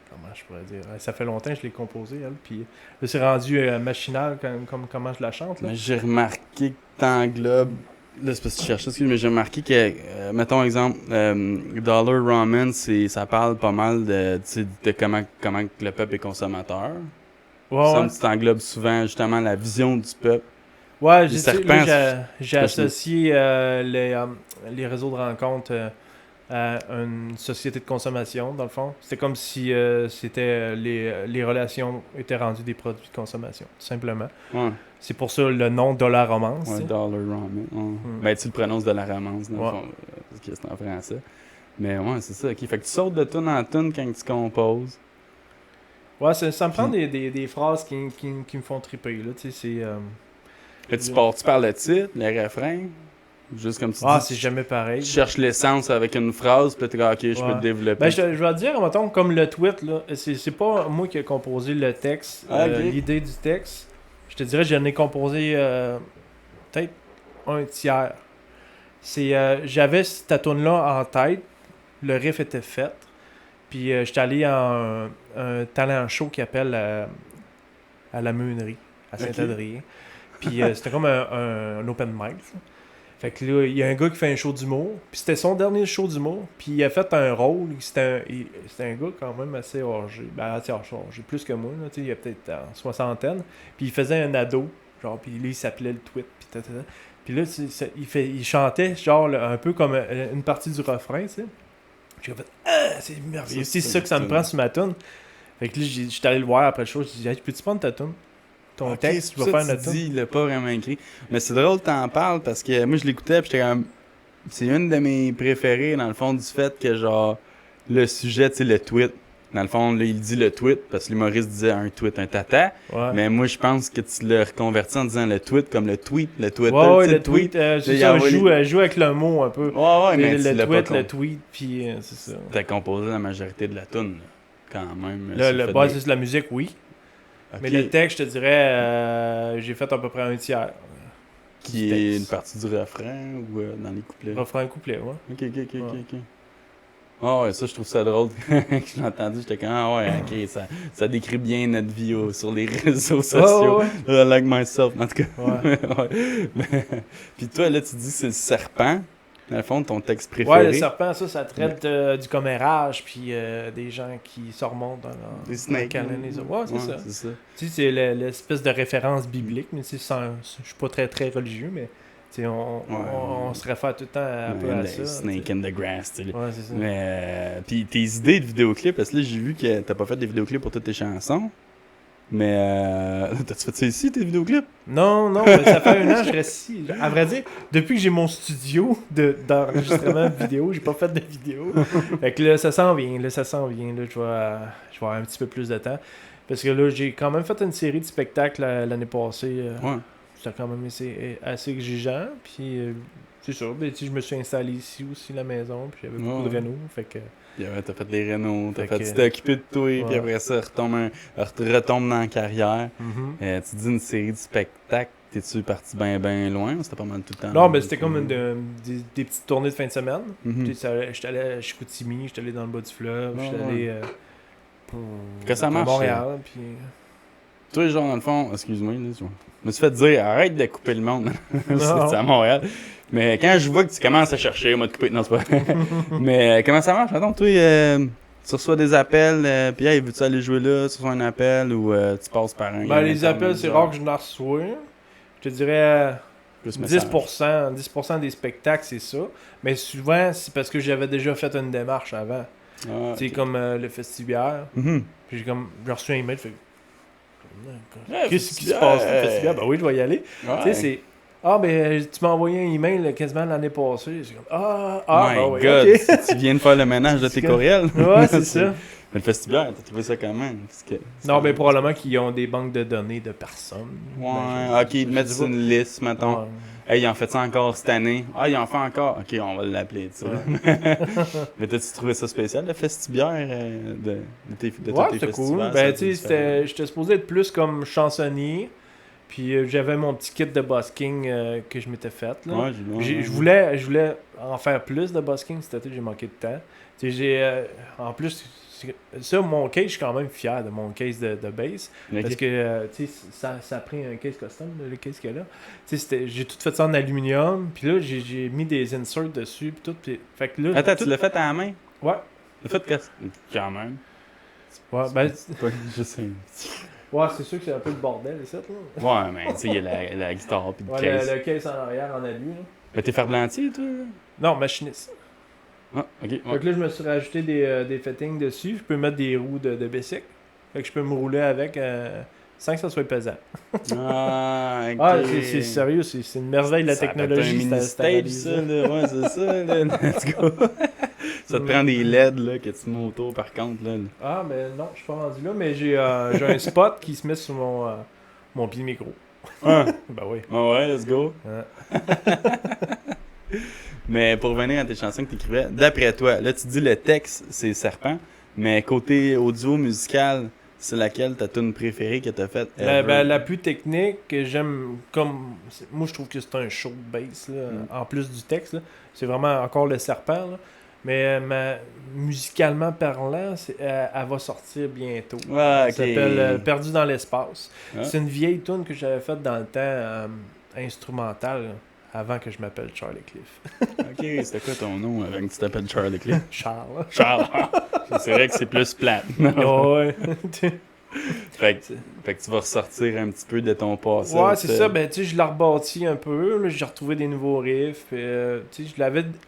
comment je pourrais dire. Ça fait longtemps que je l'ai composé, elle. Puis là, c'est rendu machinal comme comment je la chante. Là. Mais j'ai remarqué que t'englobes. Là, c'est parce que tu cherches ça, mais j'ai remarqué que, mettons exemple, Dollar Ramen, ça parle pas mal de, tu sais, de comment que le peuple est consommateur. Il me Ouais, semble que tu t'englobes souvent justement la vision du peuple. ouais, les j'ai serpents, j'ai associé les réseaux de rencontres à une société de consommation, dans le fond. C'était comme si c'était les relations étaient rendues des produits de consommation, tout simplement. Ouais, C'est pour ça le nom Dollar Romance. ouais, tu sais. Dollar Ramen. Ouais. Ben, tu le prononces de la romance, dans le Ouais. fond, parce que c'est en français. Mais ouais, c'est ça. Ok, fait que tu sautes de tune en tune quand tu composes. Ouais, ça me prend des phrases qui me font triper, là, tu sais, c'est... Là, tu pars-tu par le titre, le refrain? Juste comme tu Ah, dis, c'est jamais pareil. tu cherches l'essence avec une phrase, puis là, t'es comme, ok, je peux Ouais. te développer. Ben, je vais te dire, mettons, comme le tweet, là, c'est pas moi qui ai composé le texte, Ah, ok. l'idée du texte. Je te dirais, j'en ai composé peut-être un tiers. J'avais cette tune-là en tête, le riff était fait, puis j'étais allé à un talent show qui appelle à la Meunerie, à Saint-Adrien. Puis c'était comme un open mic. Ça. Fait que là, il y a un gars qui fait un show d'humour. Puis c'était son dernier show d'humour. Puis il a fait un rôle. C'était un gâ quand même assez âgé. Ben, assez âgé, plus que moi. Là, il a peut-être en soixantaine. Puis il faisait un ado. Genre, puis là, il s'appelait le tweet. Puis, puis là, il chantait genre un peu comme une partie du refrain, tu sais. J'ai fait « Ah, c'est merveilleux. C'est ça que ça me prend sur ma tune. » Fait que là, j'étais allé le voir après le show. J'ai dit hey, « Peux-tu prendre ta tune? Ton Ok, texte, c'est tu vas pour faire ça que notre tu tune. dis, il l'a pas vraiment écrit. Mais c'est drôle que t'en parles parce que moi je l'écoutais pis j'étais comme. C'est une de mes préférées dans le fond du fait que genre le sujet, tu sais, le tweet. Dans le fond, là, il dit le tweet parce que l'humoriste disait un tweet, un tata. Ouais. Mais moi je pense que tu l'as reconverti en disant le tweet comme le tweet, le Twitter. Ouais, tu sais, le tweet, c'est il ça, a volé- joue avec le mot un peu. Ouais, mais tu le l'as pas tweet, le con- tweet, puis c'est ça. T'as composé la majorité de la tune, quand même. Le base de la musique, oui. Ok. Mais le texte, je te dirais, j'ai fait à peu près un tiers. Qui du est texte. une partie du refrain ou dans les couplets. Refrain couplet, ouais. Ok. Ah ouais, ça, je trouve ça drôle. Quand je l'ai entendu, j'étais comme, ah ouais, ok, ça décrit bien notre vie sur les réseaux sociaux. Ouais. I like myself, en tout cas. Ouais. Ouais. Puis toi, là, tu dis que c'est le serpent, dans le fond, ton texte préféré. Ouais, le serpent, ça traite du commérage, puis des gens qui se remontent dans Des snakes. câlin les autres. Ouais, c'est ça. C'est ça. Tu sais, c'est l'espèce de référence biblique, mais tu sais, je suis pas très très religieux, mais tu sais, on se réfère tout le temps un peu à ça. Snake in the grass, tu sais. Ouais, c'est ça. Mais, puis tes idées de vidéoclips, parce que là, j'ai vu que t'as pas fait des vidéoclips pour toutes tes chansons. Mais, t'as-tu fait ça ici, tes vidéoclips? Non, mais ça fait 1 an que je reste ici. À vrai dire, depuis que j'ai mon studio d'enregistrement vidéo, j'ai pas fait de vidéo. Fait que là, ça s'en vient. Là, je vais avoir un petit peu plus de temps. Parce que là, j'ai quand même fait une série de spectacles l'année passée. Ouais. C'était quand même assez exigeant. Puis, c'est sûr, ben, tu sais, je me suis installé ici aussi, la maison. Puis, j'avais beaucoup de rénaux. Fait que... Puis, ouais, t'as fait des rénaux, Fait tu t'es occupé de toi, puis après ça, retombe dans la carrière. Tu dis une série de spectacles, t'es-tu parti bien loin ou c'était pas mal tout le temps? Non, mais c'était comme des petites tournées de fin de semaine. Mhm. J'étais allé à Chicoutimi, j'étais allé dans le bas du fleuve, j'étais allé Que ça à marche, Montréal. Puis... Toi, genre, dans le fond, excuse-moi, là, je me suis fait dire, arrête de couper le monde. C'est à Montréal. Mais quand je vois que tu commences à chercher, on m'a coupé. Non, c'est pas vrai. Mais comment ça marche? Attends, toi, tu reçois des appels, puis hey, veux-tu aller jouer là? Tu reçois un appel ou tu passes par un. Ben, les appels, c'est rare que je n'en reçois. Je te dirais 10% des spectacles, c'est ça. Mais souvent, c'est parce que j'avais déjà fait une démarche avant. Tu sais, comme le festival. Puis j'ai reçu un email, fait qu'est-ce qui se passe le festival? Ben oui, je vais y aller. Tu sais, c'est ben tu m'as envoyé un email quasiment l'année passée. C'est comme My ouais, God, okay. tu viens de faire le ménage de tes courriels. Ouais, c'est ça. Mais le festival, t'as trouvé ça comment? Non, ben probablement qu'ils ont des banques de données de personnes. Ouais, ok, ils te mettent sur une liste, mettons. Ouais. Hey, ils en fait ça encore cette année. Ah, ils en font encore. Ok, on va l'appeler, tu sais. Ouais. Mais t'as-tu trouvé ça spécial, le festibière de tes Ouais, festivals? c'était cool. Ben, tu sais, j'étais supposé être plus comme chansonnier. Puis j'avais mon petit kit de busking que je m'étais fait. Là. Ouais, Je voulais en faire plus de busking cet été, j'ai manqué de temps. Tu sais, en plus, ça, mon case, je suis quand même fier de mon case de bass. Okay. Parce que, tu sais, ça a pris un case custom, le case qu'il y a là. Tu sais, j'ai tout fait ça en aluminium. Puis là, j'ai mis des inserts dessus. Puis tout. Puis, fait que là, attends, tu l'as fait à la main? Ouais. Tu l'as fait quand même. Ouais, ben... Je sais. Ouais, c'est sûr que c'est un peu le bordel, ça, là. Ouais, mais tu sais, il y a la guitare puis le case. Le case en arrière, en alu, là. Mais t'es ferblantier, toi? Non, machiniste. Ah, ok. Ouais. Fait que là, je me suis rajouté des fittings dessus. Je peux mettre des roues de bicycle. Fait que je peux me rouler avec sans que ça soit pesant. Ah, ok. Ah, c'est sérieux, c'est une merveille de la Ça technologie. C'est un mini-stage, ça, là. Ouais, c'est ça, là. Let's go. Ça te prend des LED, là, que tu mets autour, par contre, là. Ah, ben non, je suis pas rendu là, mais j'ai un spot qui se met sur mon pied de micro. Ah. Ben oui. Ah ouais, let's go. Ouais. Mais pour revenir à tes chansons que tu écrivais, d'après toi, là tu dis le texte c'est Serpent, mais côté audio musical, c'est laquelle ta tune préférée que t'as faite? La plus technique que j'aime, comme moi je trouve que c'est un show de bass là, en plus du texte, là, c'est vraiment encore le Serpent. Là. Mais musicalement parlant, elle va sortir bientôt. Ah, Elle s'appelle Perdu dans l'espace. Ah. C'est une vieille tune que j'avais faite dans le temps instrumentale. Avant que je m'appelle Charlie Cliff. Ok, c'était quoi ton nom avant que tu t'appelles Charlie Cliff? Charles. Charles. C'est vrai que c'est plus plate. Ouais. fait que tu vas ressortir un petit peu de ton passé. Ouais, c'est ça. Ben, tu sais, je l'ai rebâti un peu. Là, j'ai retrouvé des nouveaux riffs. Tu sais,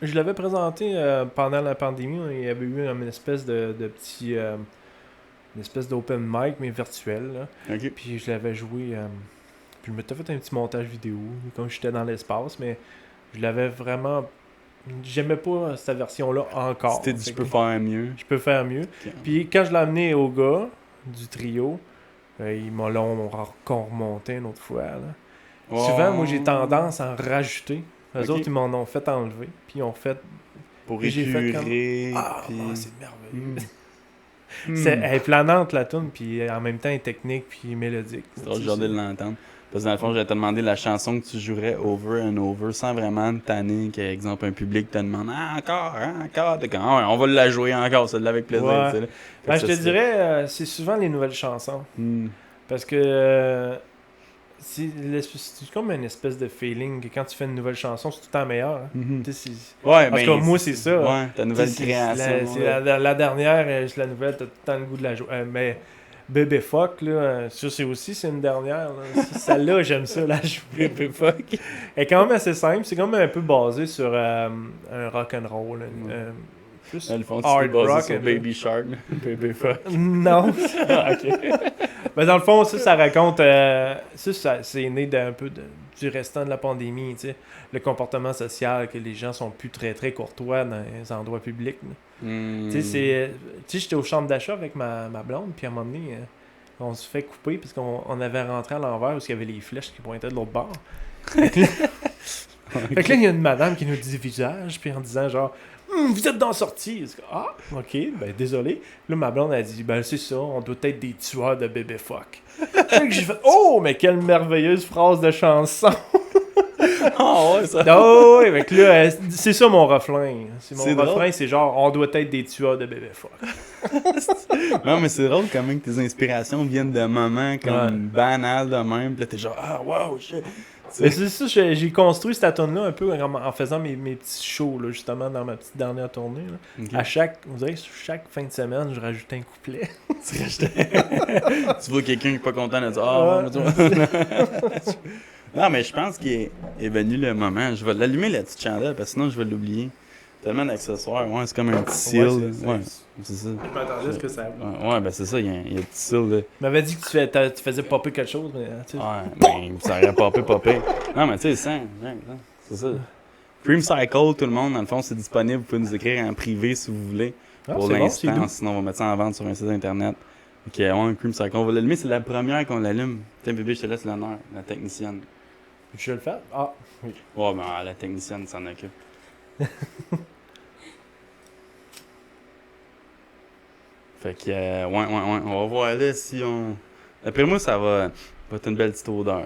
je l'avais présenté pendant la pandémie. Il y avait eu une espèce de petit... une espèce d'open mic, mais virtuel. Là. Ok. Puis je l'avais joué... Puis je m'étais fait un petit montage vidéo, comme j'étais dans l'espace, mais je l'avais vraiment... J'aimais pas cette version-là encore. C'était dit, je peux faire mieux. Je peux faire mieux. Okay. Puis quand je l'ai amené au gars du trio, ils m'ont remonté une autre fois. Là. Oh. Souvent, moi, j'ai tendance à en rajouter. Eux Okay. autres, ils m'en ont fait enlever. Puis ils ont fait... Pour puis j'ai fait comme... épurer. Puis... c'est merveilleux. Elle est planante, la tune, puis en même temps, elle est technique, puis mélodique. C'est drôle de l'entendre. Parce que dans le fond, j'allais te demander la chanson que tu jouerais over and over sans vraiment te tanner, qu'exemple, un public te demande encore. T'es comme, ah ouais, on va la jouer encore, celle-là avec plaisir. Ouais. Ben, je te dirais, c'est souvent les nouvelles chansons. Parce que c'est comme une espèce de feeling que quand tu fais une nouvelle chanson, c'est tout le temps meilleur. Hein. Ouais, parce que moi, c'est ça. Ouais, ta nouvelle création. La dernière, la nouvelle, t'as tout le temps le goût de la jouer. Mais Bébé Fuck, là, ça c'est une dernière. Là. Celle-là, j'aime ça, la jouer. Bébé fuck. Elle est quand même assez simple. C'est quand même un peu basé sur un rock'n'roll. Plus Elles font hard basé rock. sur un peu. Baby Shark. Bébé fuck. Non. Ah, ok. Mais dans le fond, ça raconte... c'est né d'un peu du restant de la pandémie, tu sais. Le comportement social, que les gens sont plus très, très courtois dans les endroits publics. là. Tu sais, j'étais au centre d'achat avec ma blonde, puis à un moment donné, on se fait couper parce qu'on avait rentré à l'envers où il y avait les flèches qui pointaient de l'autre bord. Fait que là, il y a une madame qui nous dit le visage, puis en disant genre, vous êtes dans la sortie. Ah, ok, ben désolé. Là, ma blonde a dit, ben c'est ça, on doit être des tueurs de bébé fuck. Fait que j'ai fait, oh, mais quelle merveilleuse phrase de chanson. Ah ouais, ça. Oh, ouais, fait que là, c'est ça mon refrain. C'est Mon drôle. refrain, c'est genre, on doit être des tueurs de bébé fuck. Non, mais c'est drôle quand même que tes inspirations viennent de moments comme Ouais. banals de même. Puis là, t'es genre, ah, wow, shit. Mais c'est ça, j'ai construit cette tune-là un peu en faisant mes petits shows, là, justement, dans ma petite dernière tournée. Là. Ok. À on dirait que chaque fin de semaine, je rajoutais un couplet. Tu vois quelqu'un qui est pas content de dire, ah, Ouais. ouais, non, mais je pense qu'il est venu le moment. Je vais l'allumer, la petite chandelle, parce que sinon, je vais l'oublier. Tellement d'accessoires. Ouais, c'est comme un petit seal. Ouais, là. Ouais, c'est ça. Je m'attendais à ce que ça... Ouais, ben c'est ça, il y a un petit seal. Là. Tu m'avais dit que tu faisais popper quelque chose, mais tu sais... Ouais, ben, ça aurait popé. Non, mais tu sais, c'est ça. Cream Cycle, tout le monde, dans le fond, c'est disponible. Vous pouvez nous écrire en privé si vous voulez. Ah, Pour c'est bon, c'est l'instant, doux. sinon on va mettre ça en vente sur un site internet. Ok, ouais, Cream Cycle. On va l'allumer, c'est la première qu'on l'allume. Tiens, bébé, je te laisse l'honneur, la technicienne. Je le fais? Ah, oui. Ouais, ben, la technicienne s'en occupe. Fait que, ouais, on va voir là si on. D'après moi, ça va être une belle petite odeur.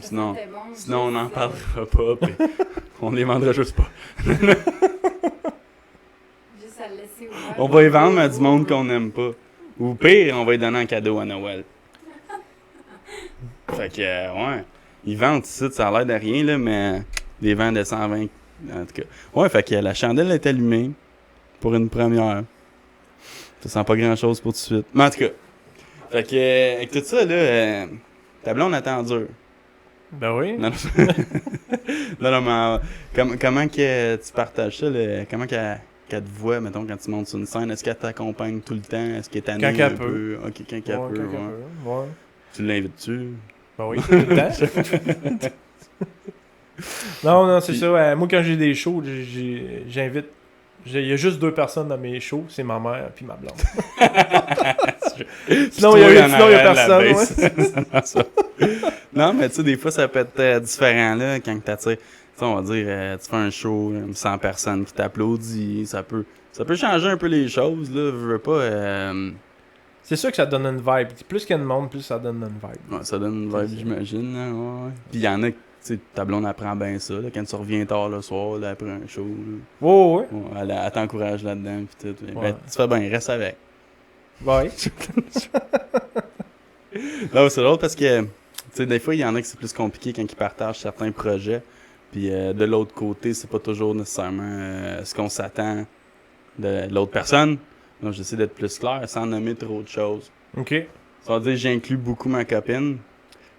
Ça Sinon, sentait bon, sinon on n'en juste, parlera pas, puis on les vendra juste pas. Juste à le laisser ouvert. On va les vendre à du monde qu'on n'aime pas. Ou pire, on va les donner en cadeau à Noël. Fait que, ouais. Ils vendent ici, ça a l'air de rien, là, mais des ventes de 120. En tout cas. Ouais, fait que la chandelle est allumée pour une première. Ça sent pas grand chose pour tout de suite. Mais en tout cas. Fait que, avec tout ça, là, ta blonde attend dur. Ben oui. Non, non, mais comment que tu partages ça? Là? Comment qu'elle te voit, mettons, quand tu montes sur une scène? Est-ce qu'elle t'accompagne tout le temps? Est-ce qu'elle t'anime Quand un qu'elle peu? Ok, quand qu'elle Ouais, peut, quand ouais. elle peut, ouais. Tu l'invites-tu? Ben oui, tout le temps. Non, c'est Puis- ça. Moi, quand j'ai des shows, j'invite... Il y a juste 2 personnes dans mes shows, c'est ma mère puis ma blonde. Sinon, il y a personne. Non, mais tu sais, des fois, ça peut être différent, là, quand t'attires. Tu sais, on va dire, tu fais un show, 100 personnes qui t'applaudissent, ça peut changer un peu les choses, là, je veux pas... C'est sûr que ça donne une vibe. Plus qu'il y a de monde, plus ça donne une vibe. Ouais, ça donne une vibe, j'imagine, là, ouais. Puis il y en a, tu sais, ta blonde apprend bien ça, là, quand tu reviens tard le soir, là, après un show, là. Ouais. Ouais, elle t'encourage là-dedans, pis tout. Ben, Ouais. tu fais bien, reste avec. Ouais. Non, c'est drôle parce que, tu sais, des fois, il y en a qui c'est plus compliqué quand ils partagent certains projets. Puis de l'autre côté, c'est pas toujours nécessairement ce qu'on s'attend de l'autre personne. Donc, j'essaie d'être plus clair sans nommer trop de choses. OK. Ça veut dire que j'inclus beaucoup ma copine,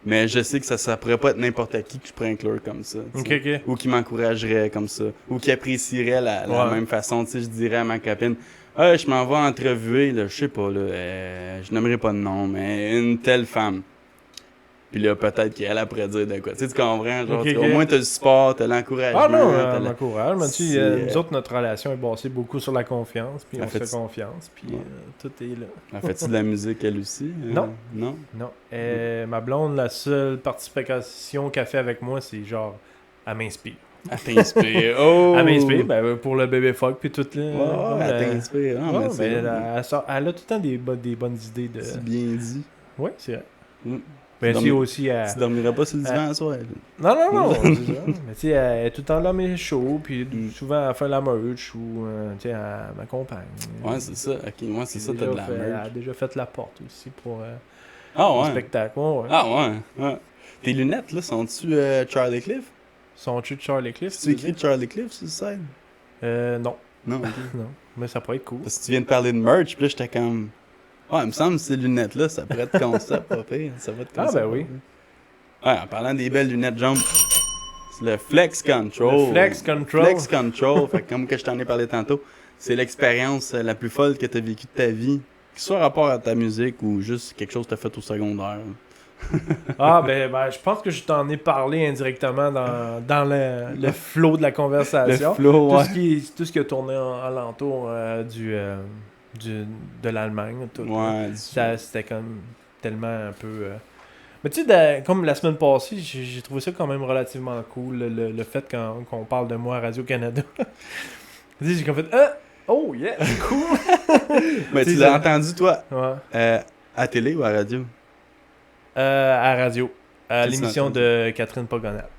mais je sais que ça pourrait pas être n'importe qui que je pourrais inclure comme ça. tu OK, sais. OK. Ou qui m'encouragerait comme ça. Ou qui apprécierait la Ouais. même façon. Tu sais, je dirais à ma copine, ah, je m'en vais entrevuer, là, je sais pas, là, je n'aimerais pas de nom, mais une telle femme. Puis là, peut-être qu'elle pourrait dire de quoi. Tu sais, tu comprends? Genre, Ok, tu- ok. Au moins, t'as le support, t'as l'encouragement. Ah non, t'as elle la- m'encourage. Mais tu C'est, sais, nous autres, notre relation est basée beaucoup sur la confiance. Puis En on se fait, fait confiance. Puis ouais. tout est là. Elle fait-tu de la musique, elle aussi? Non. Non? Non. Ma blonde, la seule participation qu'elle fait avec moi, c'est genre, elle m'inspire. Elle t'inspire. Oh! Elle m'inspire pour le bébé fuck puis tout là. Ouais, elle t'inspire. Ah, Ouais, mais c'est mais elle a tout le temps des bonnes idées de. c'est bien dit. Ouais, c'est vrai. Mm. Mais Tu c'est aussi. Tu dormiras pas sur le divan à soir. Non, c'est ça. Mais tu sais, elle est tout le temps là, mes shows, puis Mm. souvent elle fait la merch ou tu sais, elle m'accompagne. Ouais, c'est ça. Ok, moi, c'est ça, Elle t'as de la Elle merch. a déjà fait la porte aussi pour Ah, le ouais. spectacle. Ouais, ouais. Ah, ouais. Tes lunettes, là, sont-tu Charlie Cliff? Son-tu de Charlie Cliff? Tu écrit Charlie Cliff sur le site? Non. Non, ok. Non. Mais ça pourrait être cool. Parce que tu viens de parler de merch, puis là, j'étais comme. Ouais, il me semble que ces lunettes-là, ça pourrait être concept, pas pire. Ça va être Ah, concept. ben oui. Ouais, en parlant des belles lunettes jump, c'est le Flex Control. Le Flex Control. Flex Control, fait que comme que je t'en ai parlé tantôt, c'est l'expérience la plus folle que tu as vécue de ta vie. Que ce soit rapport à ta musique ou juste quelque chose que tu as fait au secondaire. Ah, ben, je pense que je t'en ai parlé indirectement dans le flow de la Le conversation. flow, ouais. Tout ce qui a tourné alentour de l'Allemagne. Tout, là. Ouais, C'était comme tellement un peu... Mais tu sais, comme la semaine passée, j'ai trouvé ça quand même relativement cool, le fait qu'on parle de moi à Radio-Canada. Tu sais, j'ai comme fait oh yeah, cool! Mais tu C'est l'as ça. entendu, toi, Ouais. à télé ou à radio? À radio. À Qu'est-ce que l'émission t'as de Catherine Pogonat.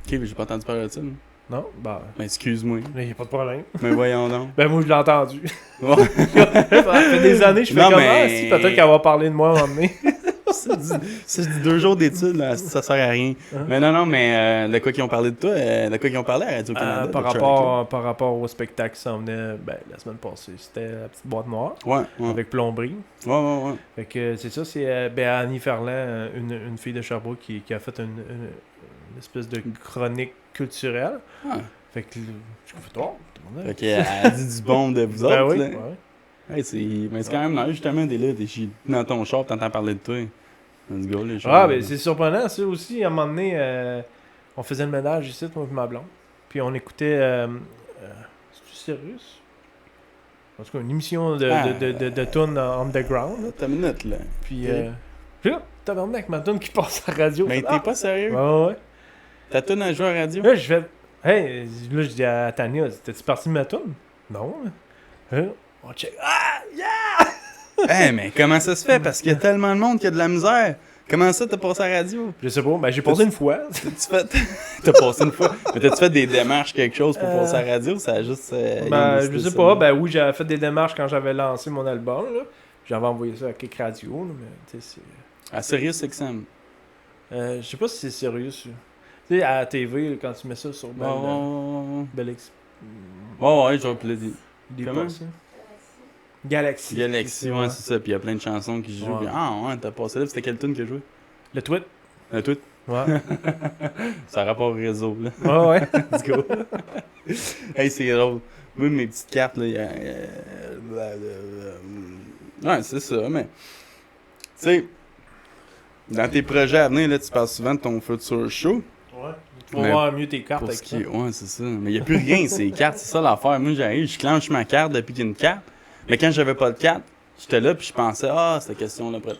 Ok, mais j'ai pas entendu parler de ça. Moi. Non? Bah, Ben, excuse-moi. il n'y a pas de problème. Mais voyons donc. Ben, moi, je l'ai entendu. Ouais. Ça fait des années, je fais Non, comment? mais- Si, peut-être qu'elle va parler de moi à un moment donné. Ça dit 2 jours d'études, là, ça sert à rien. Hein? Mais non, mais de quoi qu'ils ont parlé de toi? De quoi qu'ils ont parlé à Radio-Canada? Par rapport au spectacle qui s'en venait la semaine passée, c'était la petite boîte noire Ouais, ouais. avec plomberie. Ouais. Fait que c'est ça, c'est Annie Ferland, une fille de Sherbrooke qui a fait une espèce de chronique culturelle. Ouais. Fait que je me fais Fait qu'elle a dit du bon de vous Ben autres. oui, là. ouais. Hey, c'est quand même nice, justement, t'es là, dans ton char, t'entends parler de toi. Let's go, les choses. Ah, ben c'est surprenant, ça aussi. À un moment donné, on faisait le ménage ici, moi et ma blonde. Puis on écoutait. C'est-tu Sirius? En tout cas, une émission de tunes underground. Là. T'as une minute, là. Puis, Ok. puis là, t'as avec ma tune qui passe à la radio. Mais Je fais, t'es pas sérieux? Ouais. T'as tout à jouer à la radio? Là, je fais. Hey, là, je dis à Tania, t'es-tu parti de ma tune? Non. On check. Ah, yeah! Hey, mais comment ça se fait? Parce qu'il y a tellement de monde qui a de la misère. Comment ça, t'as passé à la radio? Je sais pas, ben j'ai passé une fois. T'as passé une fois. Mais t'as-tu fait des démarches, quelque chose pour passer à la radio? Ça a juste. Je sais pas, ben oui, j'avais fait des démarches quand j'avais lancé mon album, là. J'avais envoyé ça à quelques radios, là, mais tu sais, c'est... À Sirius XM. Je sais pas si c'est sérieux, ça. Tu sais, à la TV, là, quand tu mets ça sur Bell X... Ouais, je vais appeler Des Comment? pas, ça. Galaxy. Galaxy, ouais, c'est ça. Puis il y a plein de chansons qui jouent. Ouais. Puis, ah, ouais, t'as passé là. Puis c'était quelle tune que joué? Le tweet. Un tweet. Ouais. Ça a rapport au réseau, là. Ouais. Let's go. Hey, c'est drôle. Moi, mes petites cartes, là, ouais, c'est ça, mais... Tu sais, dans tes projets à venir, là, tu parles souvent de ton futur show. Ouais. Tu vas Mais voir mieux tes cartes Pour avec ce ça. qui est... Ouais, c'est ça. Mais il n'y a plus rien, ces cartes. C'est ça l'affaire. Moi, j'arrive, je clenche ma carte depuis qu'il y a une carte. Mais quand j'avais pas de carte, j'étais là, puis je pensais, cette question-là pourrait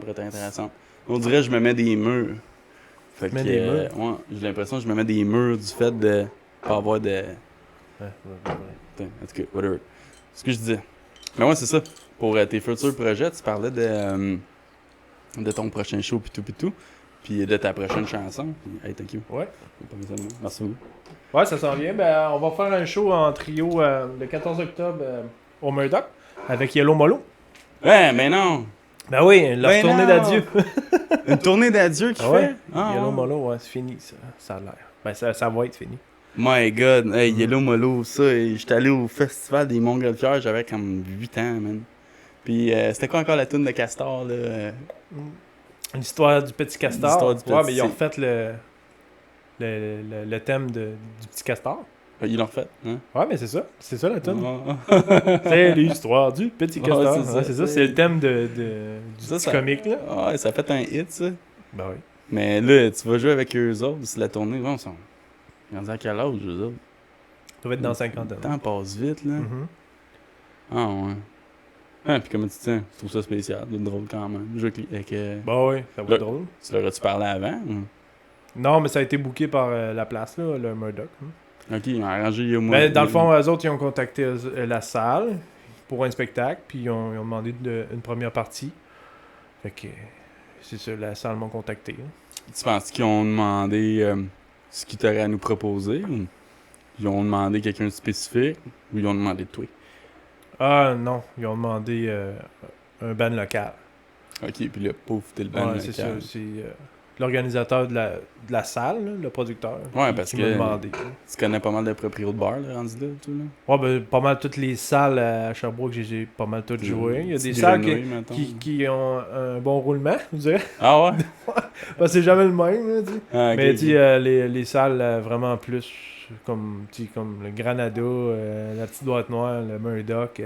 être intéressante. On dirait que je me mets des murs. Fait que, mets des murs? ouais, j'ai l'impression que je me mets des murs du fait de pas avoir de... Ouais. En tout cas, whatever. Ce que je disais. Mais ouais, c'est ça. Pour tes futurs projets, tu parlais de ton prochain show, pis tout. Puis de ta prochaine chanson. Puis, hey, thank you. Ouais. Merci beaucoup. Ouais, ça s'en vient. Ben, on va faire un show en trio le 14 octobre au Murdoch avec Yellow Molo. Ouais, mais non! Ben oui, leur Ben tournée non! d'adieu. Une tournée d'adieu qu'il Ah ouais? fait? Ah, Yellow ouais. Molo, ouais, c'est fini, ça a l'air. Ben, ça va être fini. My God, hey, Yellow Molo, ça, j'étais allé au festival des Montgolfières, j'avais comme 8 ans, man. Puis c'était quoi encore la toune de Castor, là? L'histoire du petit castor. L'histoire du Ouais, petit- mais ils ont refait le thème du petit castor. Ils l'ont refait, hein? Ouais, mais c'est ça la tune. Ah. C'est l'histoire du petit Ouais, castor. c'est ça. Ouais, c'est ça, c'est le thème du Ça, petit ça- comique, là. Ouais, ça a fait un hit, ça. Ben oui. Mais là, tu vas jouer avec eux autres, c'est la tournée. Bon, ils sont rendus à quel âge, eux autres? Ça va être dans 50 ans. Le temps passe vite, là. Mhm. Ah, ouais. Ah, puis comment tu te sens? Je trouve ça spécial, drôle quand même. Jouer avec... Ben oui, ça va Le- être drôle. Tu leur as-tu parlé avant? Ou... Non, mais ça a été booké par la place, là, le Murdoch. Ok, ils ont arrangé il y a moins. Mais dans le fond, eux autres, ils ont contacté la salle pour un spectacle, puis ils ont demandé une première partie. Fait que c'est ça, la salle m'a contacté. Là. Tu penses qu'ils ont demandé ce qu'ils t'auraient à nous proposer? Ou ils ont demandé quelqu'un de spécifique? Ou ils ont demandé de toi? Ah non, ils ont demandé un band local. Ok, puis là, pouf, t'es le band Ouais, c'est ça. local. C'est l'organisateur de la salle, là, le producteur, Ouais, parce qui que m'a demandé. tu connais pas mal de propriétaires de bar, là, rendu là, tout, là. Ouais, ben, pas mal toutes les salles à Sherbrooke, j'ai pas mal toutes joué. Il y a des Petit salles Grenouille, mettons. qui ont un bon roulement, je dirais. Ah ouais? Ben, c'est jamais le même, là, tu sais. Ah, ok, Mais ok. tu les salles vraiment plus comme, comme le Granada, la petite boîte noire, le Murdoch.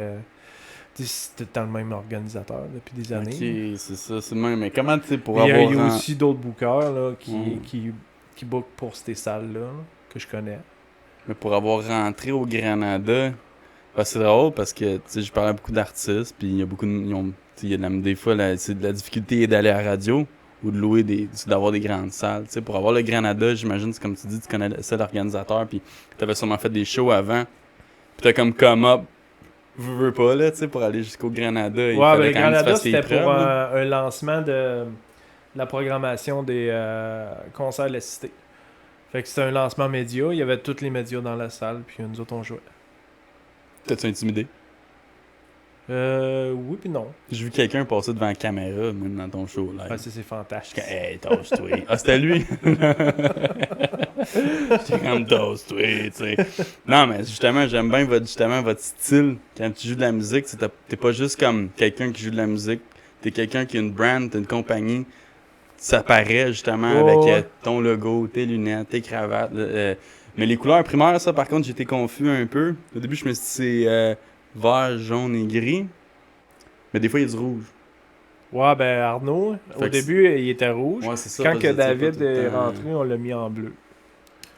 Tu sais, c'est tout le temps le même organisateur depuis des années. Ok, c'est ça, c'est le même. Mais comment tu sais pour Mais avoir. il y a aussi d'autres bookers là, Mm. qui bookent pour ces salles-là, là, que je connais. Mais pour avoir rentré au Granada, ben, c'est drôle parce que tu sais, je parlais à beaucoup d'artistes, puis il y a beaucoup de. Tu sais, il y a des fois, c'est de la difficulté d'aller à la radio ou de louer d'avoir des grandes salles. Tu sais, pour avoir le Granada, j'imagine, c'est comme tu dis, tu connaissais l'organisateur, puis t'avais sûrement fait des shows avant, puis t'as comme come up, veux pas, là, tu sais, pour aller jusqu'au Granada. Il Ouais, fallait mais le quand même que tu Granada, fasses tes c'était pour preuves, là. un lancement de la programmation des concerts de la cité. Fait que c'était un lancement média, il y avait tous les médias dans la salle, puis nous autres on jouait. T'as-tu intimidé? Oui puis non. J'ai vu quelqu'un passer devant la caméra, même dans ton show, là. Ouais, c'est fantastique. Hey, toast-toi. Ah, c'était lui? J'étais comme toast-toi, tu sais. Non, mais justement, j'aime bien votre style. Quand tu joues de la musique, t'es pas juste comme quelqu'un qui joue de la musique. T'es quelqu'un qui a une brand, t'as une compagnie. Ça paraît justement Oh, avec ouais. ton logo, tes lunettes, tes cravates. Mais les couleurs primaires, ça, par contre, j'étais confus un peu. Au début, je me suis dit, c'est vert, jaune et gris. Mais des fois, il y a du rouge. Ouais, ben Arnaud, Fait au que début, il était rouge. Ouais, c'est ça. Quand parce que je sais pas David tout le est temps. rentré, on l'a mis en bleu.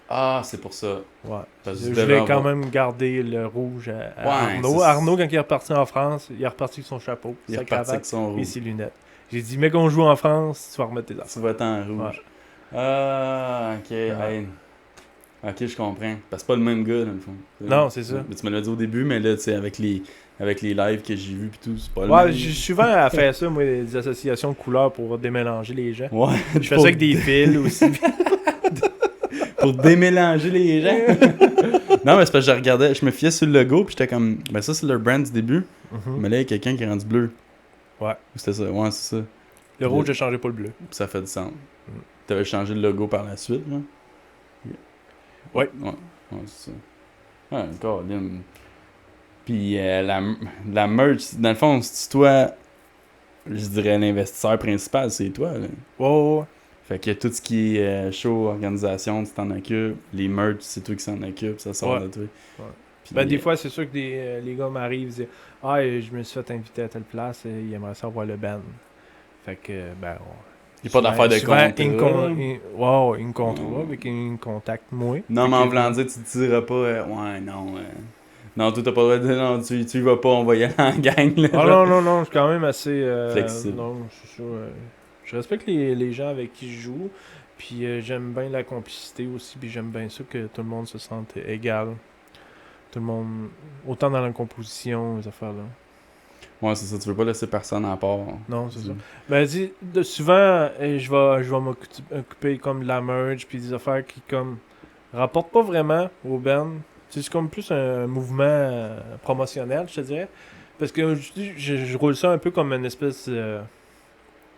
Ah, c'est pour ça. Ouais. Parce que Je tu voulais devais quand avoir- même garder le rouge à Ouais, Arnaud. c'est- Arnaud, quand il est reparti en France, il est reparti avec son chapeau, Il est sa reparti avec cravate son et rouge. ses lunettes. J'ai dit, mais qu'on joue en France, tu vas remettre tes affaires. Tu vas être en rouge. Ah, ok. Hey. Ok, je comprends. Parce que c'est pas le même gars, dans le fond. Non, c'est ça. Mais tu me l'as dit au début, mais là, tu sais, avec les lives que j'ai vus pis tout, c'est pas le Ouais, même. je suis souvent à faire ça, moi, des associations de couleurs pour démélanger les gens. Ouais. Je fais ça avec des fils aussi. Pour démélanger les gens. Non, mais c'est parce que je me fiais sur le logo, puis j'étais comme, ben ça, c'est leur brand du début. Mhm. Mais là, il y a quelqu'un qui est rendu bleu. Ouais. C'était ça, ouais, c'est ça. Le rouge, j'ai changé pour le bleu. Puis ça fait du sens. T'avais changé le logo par la suite, là? Ouais. Ouais, c'est ça. Ouais, encore, puis la merch, dans le fond, c'est toi, je dirais l'investisseur principal, c'est toi, là. Ouais. Fait que tout ce qui est show, organisation, tu t'en occupes. Les merch, c'est toi qui s'en occupe, ça sort Ouais. de toi. Ouais. Puis, Ben, des fois, c'est sûr que les gars m'arrivent et disent, ah, je me suis fait inviter à telle place, et ils aimeraient savoir le band. Fait que, ben, il n'y a pas d'affaire de souvent, contrat. ils me contrat, avec ils me contactent moi. Non, Fait mais en que- voulant dire, tu te diras pas, ouais, non, non, toi, t'as pas le droit de dire, non, tu y vas pas, on va y aller en gang, là. Ah non, je suis quand même assez... Flexible. Non, c'est sûr. Je respecte les gens avec qui je joue, puis j'aime bien la complicité aussi, puis j'aime bien ça que tout le monde se sente égal. Tout le monde, autant dans la composition, les affaires-là. Ouais, c'est ça, tu veux pas laisser personne à part. Non, c'est ça. Ben, souvent, je vais m'occuper comme de la merge, puis des affaires qui, comme, rapportent pas vraiment au band. C'est comme plus un mouvement promotionnel, je te dirais. Parce que je roule ça un peu comme une espèce...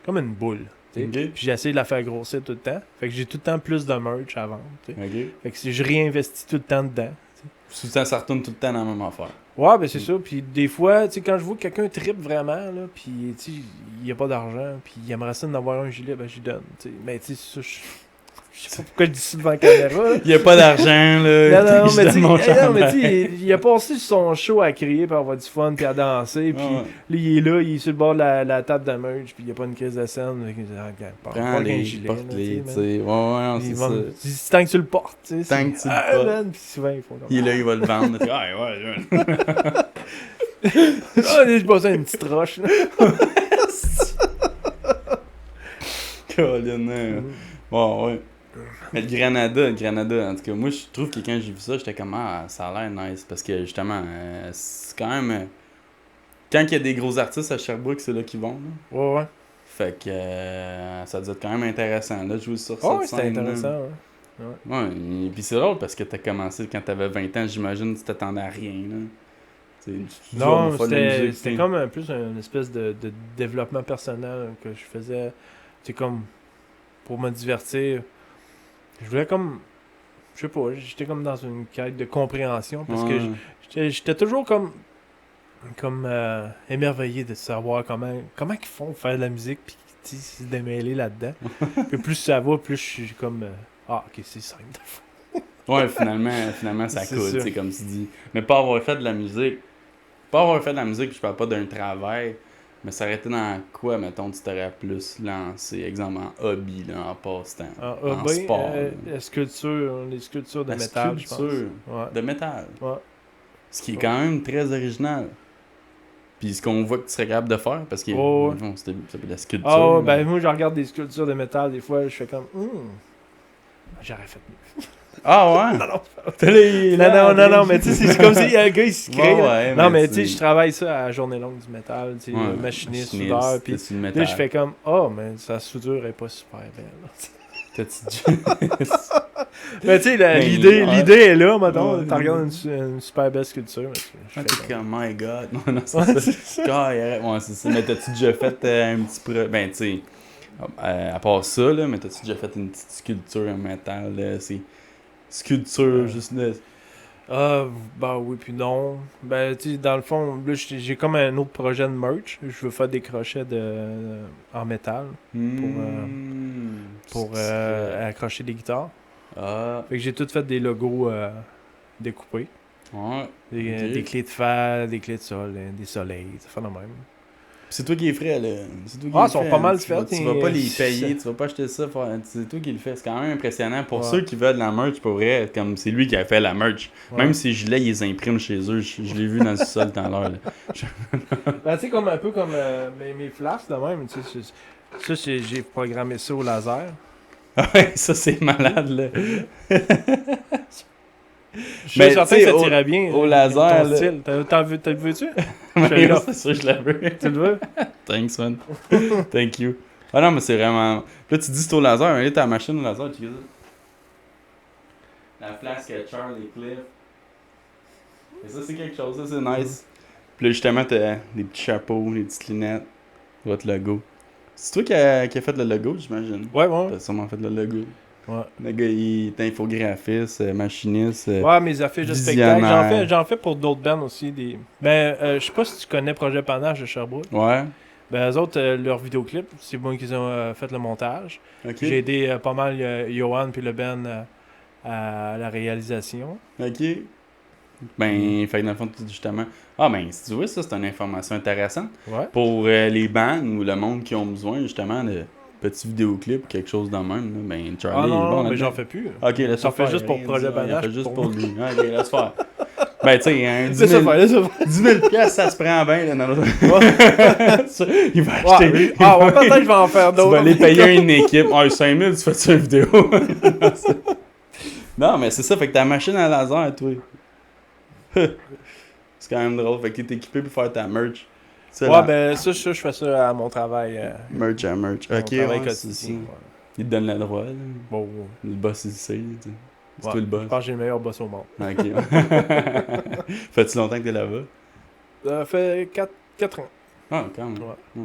comme une boule. Tu sais. Ok. Puis j'essaie de la faire grossir tout le temps. Fait que j'ai tout le temps plus de merch à vendre. Tu sais. Ok. Fait que je réinvestis tout le temps dedans. Souvent, ça retourne tout le temps dans la même affaire. Ouais, ben c'est ça. Puis des fois, tu sais, quand je vois que quelqu'un tripe vraiment, là, puis tu sais, il a pas d'argent, puis il aimerait ça d'en avoir un gilet, ben j'y donne. Tu sais. Mais tu sais, ça, je sais pas pourquoi je dis ça devant la caméra. Là. Il y a pas d'argent, là. Non, Je mais donne tu mon sais, chandail. il a passé son show à crier, puis avoir du fun, puis à danser, puis Ouais. là, il est sur le bord de la table de merch, puis il y a pas une crise de scène. Fait qu'il dit, ah, regarde, pas un Prends-les, gilet, porte-les, là, tu man. sais. Ouais, non, Ils c'est vont- ça. dis, tant que tu le portes, tu sais. Tant c'est- que tu le Ah, portes. man, puis souvent, ils font comme... Il est là, il va le vendre. Ouais. Ah, j'ai passé une petite roche, là. Colin, hein. Bon, ouais. Mais le Granada, en tout cas, moi, je trouve que quand j'ai vu ça, j'étais comme, ah, ça a l'air nice. Parce que, justement, c'est quand même... quand il y a des gros artistes à Sherbrooke, c'est là qu'ils vont, là. Ouais. Fait que ça doit être quand même intéressant, là, de jouer sur Ah, ouais, cette c'était scène, là. intéressant, ouais. Ouais, et puis c'est drôle parce que t'as commencé quand t'avais 20 ans, j'imagine, tu t'attendais à rien, là. Tu dis, on Non, va faire de la musique, c'était puis- comme plus une espèce de développement personnel que je faisais. C'est comme pour me divertir. Je voulais comme... Je sais pas, j'étais comme dans une quête de compréhension parce que j'étais toujours comme émerveillé de savoir comment ils font pour faire de la musique puis se démêler là-dedans. Puis plus ça va, plus je suis comme... ok, c'est simple. Ouais, finalement ça C'est coûte, ça. c'est comme tu dis. Mais pas avoir fait de la musique. Pas avoir fait de la musique, je parle pas d'un travail, mais ça aurait été dans quoi, mettons, tu t'aurais plus lancé, exemple en hobby, là, en passe-temps, en sport. Les sculptures de La métal, je pense. sculpture Ouais. de métal. Ouais. Ce qui est quand même très original. Puis ce qu'on voit que tu serais capable de faire, parce que Oh, ouais. bon, c'était de la sculpture. Ah, ouais, mais- ben moi, je regarde des sculptures de métal, des fois, je fais comme... J'aurais fait mieux. Ah ouais? Non, mais tu sais, c'est comme si un gars, il se crée. Ouais, là. ouais, Non, mais mais tu sais, tu- je travaille ça à la journée longue du métal, tu sais, Ouais, machiniste, machiniste, soudeur, puis t'es sur le là, métal. je fais comme, mais sa soudure est pas super belle. T'as-tu Mais tu sais, Mais, l'idée ouais. l'idée est là, mettons, Ouais. t'en regardes une super belle sculpture, mais je Ah, fais t'es comme... comme, my god. Non, c'est Ouais, ça. c'est ça. Ouais, c'est ça. Mais t'as-tu déjà fait un petit ben, tu sais, à part ça, là, mais t'as-tu déjà fait une petite sculpture en métal, là, c'est sculpture, juste là. Ben oui, puis non. Ben, tu sais, dans le fond, là, j'ai comme un autre projet de merch. Je veux faire des crochets en métal pour accrocher des guitares. Ah, Fait que j'ai tout fait des logos découpés. ouais. Ok. Des clés de fer, des clés de sol, des soleils, ça fait de même. C'est toi qui les ferais, là. C'est toi qui Ah, les ils sont fais, pas mal Tu vas faits, pas et- les payer, tu vas pas acheter ça. C'est toi qui le fais. C'est quand même impressionnant. Pour Ouais. ceux qui veulent de la merch, pour vrai, comme c'est lui qui a fait la merch. Ouais. Même si gilets, ils les impriment chez eux. Je l'ai vu dans le sol tout à l'heure. là. Ben, tu sais, comme un peu comme mes flasques de même. Tu sais, j'ai programmé ça au laser. Ah ouais, ça c'est malade, là. Je suis Mais, certain tu que sais, ça tirait bien. au laser, ton là. style. T'as le veux-tu? Ouais, là. c'est sûr, je la veux. Tu le veux? Thanks, man. Thank you. Ah non, mais c'est vraiment. Là, tu dis c'est au laser, mais là, ta machine au laser, tu dis ça. La flasque à Charlie Cliff. Et ça, c'est quelque chose, ça, c'est nice. Puis là, justement, t'as des petits chapeaux, des petites lunettes, votre logo. C'est toi qui a fait le logo, j'imagine? Ouais, ouais. T'as sûrement fait le logo. Ouais. Le gars, il est infographiste, machiniste. Ouais, mes affiches de visionnaire. spectacle. J'en fais pour d'autres bands aussi. Ben, je sais pas si tu connais Projet Panache de Sherbrooke. Ouais. Ben, eux autres, leur vidéoclip, c'est moi qui ont fait le montage. Ok. J'ai aidé pas mal Johan puis le band à la réalisation. Ok. Ben, fait que dans le fond, justement. Ah, ben, si tu veux, ça, c'est une information intéressante. Ouais. Pour les bands ou le monde qui ont besoin, justement, de petits vidéoclips, quelque chose de même, là, ben, Charlie, Ah il est non, bon mais là-dedans. j'en fais plus. Ok, laisse J'en fais faire, juste pour rien Projet dire, il en Panache, fait juste pour pour moi. lui. Ok, laisse faire. Ben, tu sais, un 10 Laisse 000, faire, laisse faire. 10 000 piastres, ça se prend bien, là, dans le... Il va acheter... Ouais, peut-être que je vais en faire Tu d'autres. vas aller payer une équipe. Ah, 5 000, tu fais-tu une vidéo? Non, mais c'est ça, fait que ta machine à laser, toi. C'est quand même drôle, fait que t'es équipé pour faire ta merch. Ça, Ouais, là, ben ça, je fais ça à mon travail. merch à merch. Mon Ok, travail ouais, c'est ça. quotidien. Ouais. Il te donne le droit, là. Bon, Le boss, il sait, tu sais. C'est ouais. toi le Je boss. pense que j'ai le meilleur boss au monde. Ok. Fait-tu longtemps que t'es là-bas? Ça fait 4 ans. Ah, quand même. Ouais.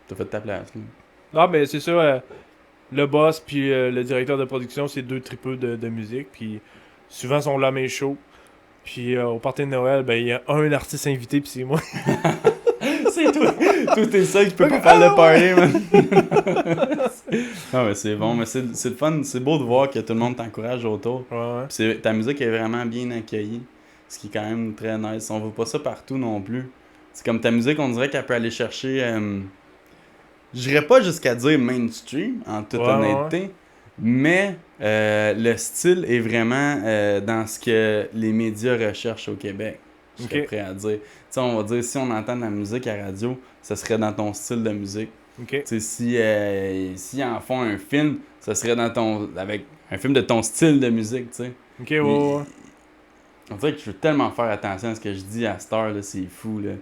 T'as fait ta place, là. Non, mais c'est ça. Le boss puis le directeur de production, c'est deux tripeux de musique. Puis souvent, ils sont là mes shows. Puis au party de Noël, ben il y a un artiste invité, puis c'est moi. C'est toi. Toi, t'es seul qui peut pas faire le party, man. Non, mais c'est bon. Mais c'est le fun. C'est beau de voir que tout le monde t'encourage autour. Ouais. Puis ta musique est vraiment bien accueillie. Ce qui est quand même très nice. On voit pas ça partout non plus. C'est comme ta musique, on dirait qu'elle peut aller chercher... J'irais pas jusqu'à dire mainstream, en toute Ouais, honnêteté. Mais le style est vraiment dans ce que les médias recherchent au Québec. Je serais Ok. prêt à dire. Tu sais, on va dire, si on entend de la musique à radio, ça serait dans ton style de musique. Ok. Tu sais, si en font un film, ça serait avec un film de ton style de musique, tu sais. Ok, ouais. On dirait que je veux tellement faire attention à ce que je dis à cette heure, là, c'est fou, là.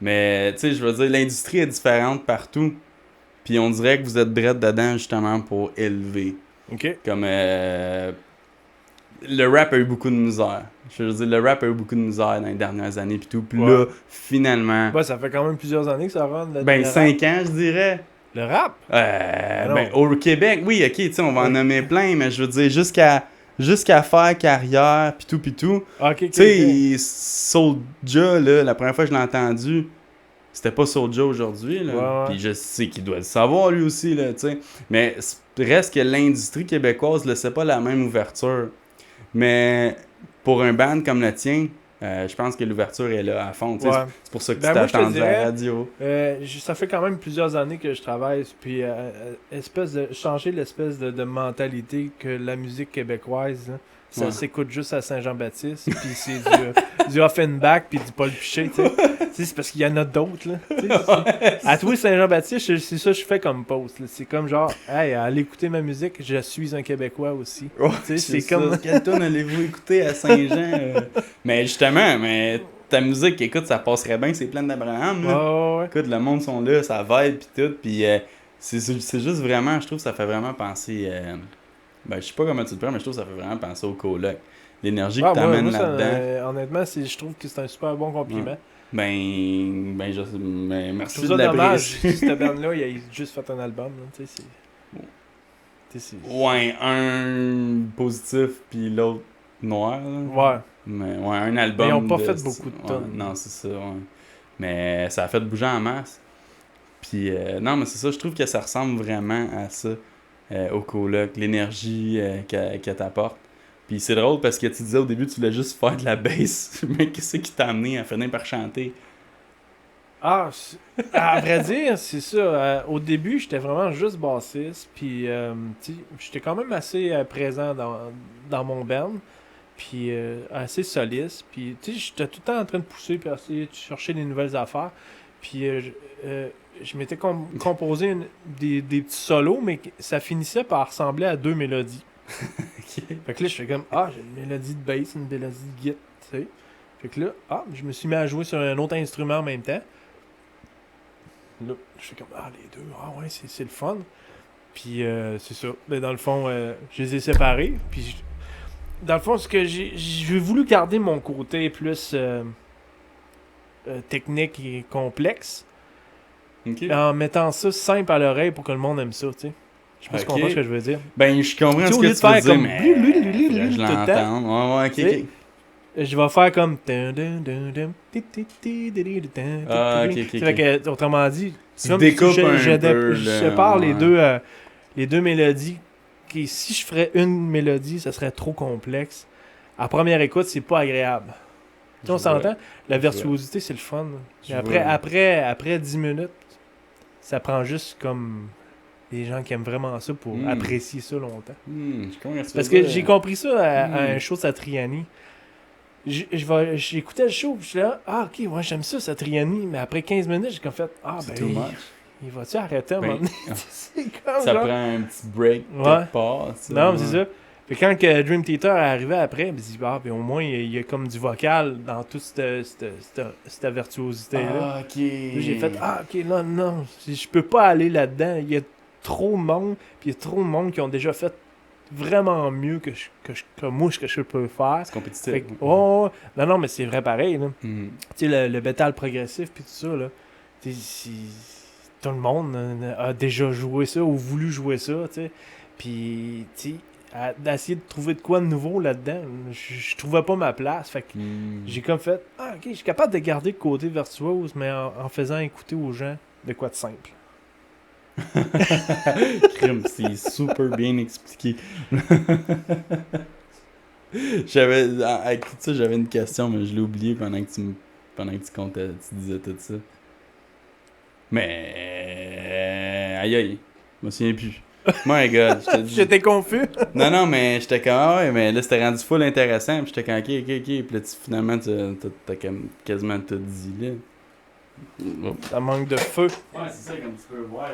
Mais, tu sais, je veux dire, l'industrie est différente partout. Puis on dirait que vous êtes drette dedans, justement, pour élever. Ok. Comme, le rap a eu beaucoup de misère. Je veux dire, le rap a eu beaucoup de misère dans les dernières années, puis tout. Puis Ouais. là, finalement... Ouais, ça fait quand même plusieurs années que ça run. Ben, 5 ans, je dirais. Le rap? Non. Ben, au Québec, oui, ok, tu sais, on va en nommer plein, mais je veux dire, jusqu'à faire carrière, pis tout. Ok, Tu sais, Soulja, là, la première fois que je l'ai entendu, c'était pas Soulja aujourd'hui, là. Ouais. Puis je sais qu'il doit le savoir, lui aussi, là, tu sais. Mais reste que l'industrie québécoise laissait pas la même ouverture. Mais pour un band comme le tien, je pense que l'ouverture est là à fond, tu sais. Ouais. C'est pour ça que Ben, tu moi, je te t'attends à la dirais, radio. Ça fait quand même plusieurs années que je travaille, puis changer l'espèce de mentalité que la musique québécoise, là, ça Ouais. s'écoute juste à Saint-Jean-Baptiste, puis c'est du Offenbach, puis du Paul Piché, tu sais. Tu sais, c'est parce qu'il y en a d'autres, là. Tu sais, à toi, Saint-Jean-Baptiste, c'est ça que je fais comme post, là. C'est comme genre, hey, allez écouter ma musique, je suis un Québécois aussi. Ouais, Tu sais, c'est ça. comme... Quelle tonne allez-vous écouter à Saint-Jean? Mais justement, ta musique, écoute, ça passerait bien, c'est plein d'Abraham. Là. Ouais. Écoute, le monde sont là, ça vibe pis tout. Pis c'est juste vraiment, je trouve que ça fait vraiment penser. Ben, je sais pas comment tu le prends, mais je trouve que ça fait vraiment penser au coloc. L'énergie que t'amènes moi, là-dedans. honnêtement, je trouve que c'est un super bon compliment. Ouais. Merci Je trouve de ça dommage l'apprécier. que cette band-là, il a juste fait un album. Là, tu sais, Ouais, un positif puis l'autre noir. Là. Ouais. Mais ouais, un album. Mais ils ont pas fait beaucoup de ouais, tonnes. non, c'est ça, ouais. Mais ça a fait bouger en masse. Puis, non, mais c'est ça, je trouve que ça ressemble vraiment à ça, au coloc, l'énergie qu'elle t'apporte. Puis c'est drôle parce que tu disais au début, tu voulais juste faire de la bass. Mais qu'est-ce qui t'a amené à finir par chanter? À vrai dire, c'est ça. Au début, j'étais vraiment juste bassiste. Puis, tu sais, j'étais quand même assez présent dans mon band. Puis, assez soliste. Puis, tu sais, j'étais tout le temps en train de pousser. Puis, essayer de chercher des nouvelles affaires. Puis, je m'étais composé des petits solos, mais ça finissait par ressembler à deux mélodies. Okay. Fait que là, je fais comme, j'ai une mélodie de bass, une mélodie de guitare, tu sais. Fait que là, je me suis mis à jouer sur un autre instrument en même temps. Là, je fais comme, les deux, ouais, c'est le fun. Puis, c'est ça. Mais dans le fond, je les ai séparés. Puis, dans le fond, ce que j'ai voulu garder mon côté plus technique et complexe, Okay. en mettant ça simple à l'oreille pour que le monde aime ça, tu sais. Je sais pas si tu comprends ce que je veux dire. Ben, je comprends Tu sais, ce au que lieu tu de veux faire dire, comme mais je tout le temps, l'entends. Ouais, tu sais, je vais faire comme... Ah, ok. Fait que, autrement dit, Tu comme découpes je un peu, je là, sépare ouais. les deux mélodies. Qui, si je ferais une mélodie, ça serait trop complexe. À première écoute, c'est pas agréable. Tu sais, on Je vois. s'entend? La Je virtuosité, c'est le fun. Je Mais vois. après 10 minutes, ça prend juste comme des gens qui aiment vraiment ça pour apprécier ça longtemps. Je comprends ce que Parce tu veux que j'ai dire. compris ça à un show Satriani. J'écoutais le show, puis je suis là, ok, ouais, j'aime ça, Satriani. Mais après 15 minutes, j'ai comme fait, C'est too much. il va-tu arrêter à un Ben, moment donné? C'est comme Ça genre- prend un petit break Ouais. quelque part. tu sais, Non, mais ouais. c'est ça. Puis quand que Dream Theater est arrivé après, il dit, ben, au moins, il y a comme du vocal dans toute cette virtuosité-là. Ah, ok. Puis j'ai fait, ok, non, je peux pas aller là-dedans. Il y a trop de monde, puis il y a trop de monde qui ont déjà fait vraiment mieux que moi, ce que je peux faire. C'est compétitif. Fait que, non, mais c'est vrai pareil, là. Mhm. Tu sais, le métal progressif, puis tout ça, là. Tu sais, tout le monde a déjà joué ça ou voulu jouer ça, tu sais. Puis, tu sais, d'essayer de trouver de quoi de nouveau là-dedans, je trouvais pas ma place. Fait que j'ai comme fait, ok, je suis capable de garder le côté virtuose, mais en faisant écouter aux gens de quoi de simple. Crime, c'est super bien expliqué. À écouter ça, j'avais une question, mais je l'ai oublié pendant que tu comptais, tu disais tout ça. Mais aïe, je me souviens plus. My God, je te dis. J'étais confus. Non, mais j'étais comme, ouais, mais là, c'était rendu full intéressant. Puis j'étais comme, ok. Puis là, finalement, t'as quasiment tout dit, là. Oh. Ça manque de feu. Ouais, c'est ça, comme tu peux voir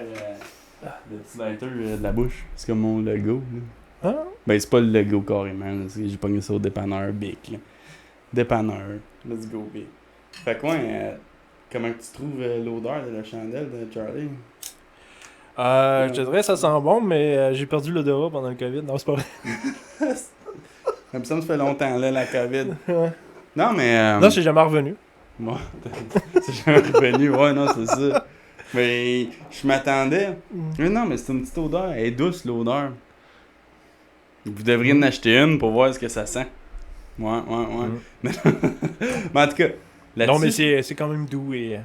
le petit lighter de la bouche. C'est comme mon logo, là. Hein? Ben, c'est pas le logo carrément, là. J'ai pogné ça au dépanneur Bic, là. Dépanneur. Let's go, Bic. Fait que, ouais, comment tu trouves l'odeur de la chandelle de Charlie? Je te dirais ça sent bon, mais j'ai perdu l'odorat pendant le COVID. Non, c'est pas vrai. Comme ça me fait longtemps, là, la COVID. Ouais. Non, mais... Non, c'est jamais revenu. Moi, c'est jamais revenu. Ouais, non, c'est ça. Mais je m'attendais. Mais non, mais c'est une petite odeur. Elle est douce, l'odeur. Vous devriez en acheter une pour voir ce que ça sent. Ouais. Mais en tout cas, là-dessus... Non, mais c'est quand même doux et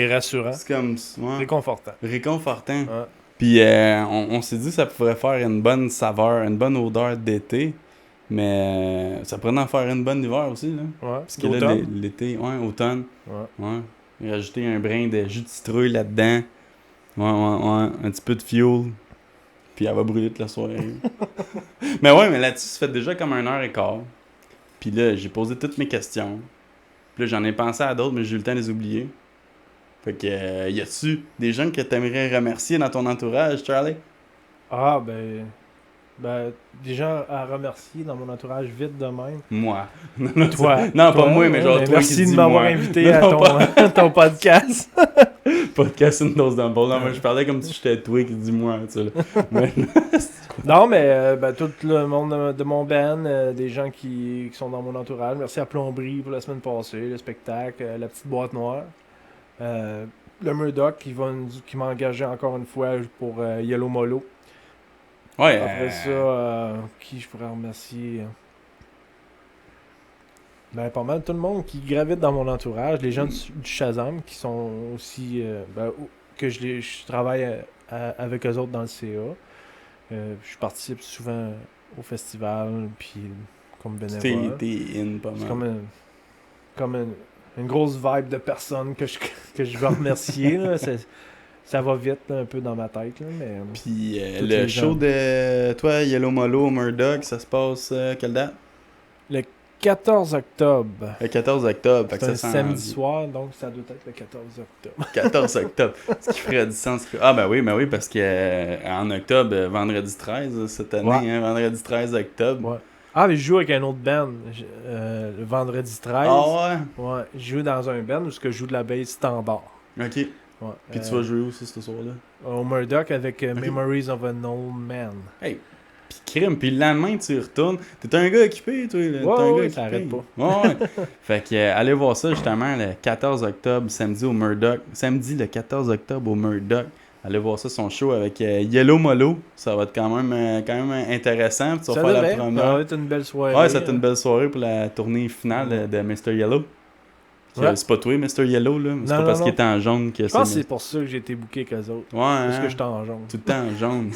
rassurant. C'est comme... Ouais, Réconfortant. réconfortant. Ouais. Puis on s'est dit que ça pourrait faire une bonne saveur, une bonne odeur d'été. Mais ça pourrait en faire une bonne d'hiver aussi, là. Ouais. Parce que là, l'été, automne. Ouais. Rajouter un brin de jus de citrouille là-dedans. Ouais. Un petit peu de fuel. Puis elle va brûler toute la soirée. Mais là-dessus, ça fait déjà comme 1h15. Puis là, j'ai posé toutes mes questions. Puis là, j'en ai pensé à d'autres, mais j'ai eu le temps de les oublier. Fait que, y a-tu des gens que t'aimerais remercier dans ton entourage, Charlie? Ah, ben, des gens à remercier dans mon entourage vite de même. Moi. Toi. Non, Toi, pas moi, mais genre toi qui merci dis de m'avoir moi. invité à Non, ton podcast. Podcast une dose d'un bol. Non, moi, je parlais comme si j'étais toi qui dis moi, tu sais. Mais... Non, mais tout le monde de mon band, des gens qui sont dans mon entourage. Merci à Plomberie pour la semaine passée, le spectacle, la petite boîte noire. Le Murdoch qui m'a engagé encore une fois pour Yellow Molo. Ouais. Après ça, qui je pourrais remercier? Ben, pas mal tout le monde qui gravite dans mon entourage. Les gens du Shazam qui sont aussi... que je travaille avec eux autres dans le CA. Je participe souvent au festival, puis comme bénévole. T'es in pas mal. C'est comme une grosse vibe de personnes que je veux remercier. Là. Ça va vite là, un peu dans ma tête. Là, mais, puis le show de toi, Yellow Molo, Murdoch, ça se passe quelle date? Le 14 octobre. Le 14 octobre. C'est un samedi soir, donc ça doit être le 14 octobre. 14 octobre. Ce qui ferait du sens. Ah ben oui, parce que en octobre, vendredi 13 cette année, Ouais. vendredi 13 octobre. Ouais. Ah, mais je joue avec un autre band le vendredi 13. Ah Ouais, je joue dans un band où je joue de la bass standard. ouais? Ok. Ouais. Puis tu vas jouer où ce soir-là? Au Murdoch avec Memories of an Old Man. Hey! Puis crime, puis le lendemain tu y retournes. T'es un gars occupé, toi. Là. T'es un gars Ouais, occupé. ça arrête pas. Ouais. Fait que allez voir ça justement le 14 octobre, samedi au Murdoch. Samedi le 14 octobre au Murdoch. Allez voir ça, son show avec Yellow Molo. Ça va être quand même intéressant. Puis tu vas faire la première. Ça va être une belle soirée. Ouais, ça va être une belle soirée pour la tournée finale de Mr. Yellow. Ouais. C'est pas toi, Mr. Yellow, là. C'est pas parce qu'il est en jaune que Je pense que c'est pour ça que j'ai été booké qu'eux autres. Ouais. Parce que j'étais en jaune. Tout le temps en jaune.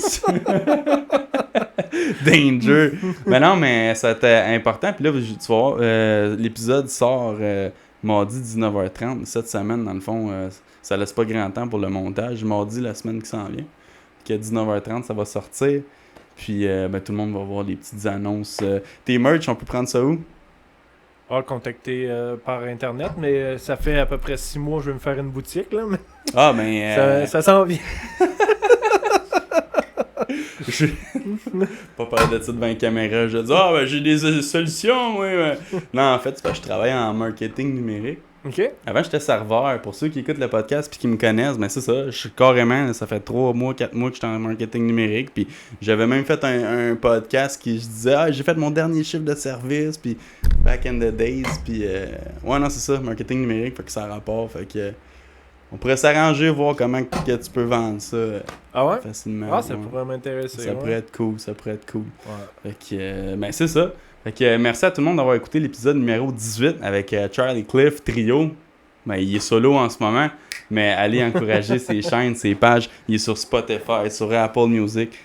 Danger. Mais non, mais c'était important. Puis là, tu vas voir, l'épisode sort mardi 19h30. Cette semaine, dans le fond, ça laisse pas grand temps pour le montage. Mardi, la semaine qui s'en vient. Puis à 19h30, ça va sortir. Puis tout le monde va voir les petites annonces. Tes merch, on peut prendre ça où? Contacté par Internet, mais ça fait à peu près 6 mois que je vais me faire une boutique. Là, mais Ah, ben... ça s'en vient. Je pas parler de ça devant la caméra. Je dis, j'ai des solutions, oui. Non, en fait, c'est parce que je travaille en marketing numérique. OK. Avant, j'étais serveur. Pour ceux qui écoutent le podcast puis qui me connaissent, c'est ça. Je suis carrément, ça fait 3 mois, 4 mois que j'étais en marketing numérique. Puis j'avais même fait un podcast qui je disais, j'ai fait mon dernier chiffre de service. Puis back in the days. Puis non, c'est ça, marketing numérique. Fait que ça rapporte. Fait que on pourrait s'arranger, voir comment que tu peux vendre ça facilement. Ça pourrait m'intéresser. Ça pourrait être cool. Ouais. Fait que, c'est ça. Fait que merci à tout le monde d'avoir écouté l'épisode numéro 18 avec Charlie Cliff Trio. Il est solo en ce moment, mais allez encourager ses chaînes, ses pages. Il est sur Spotify, sur Apple Music,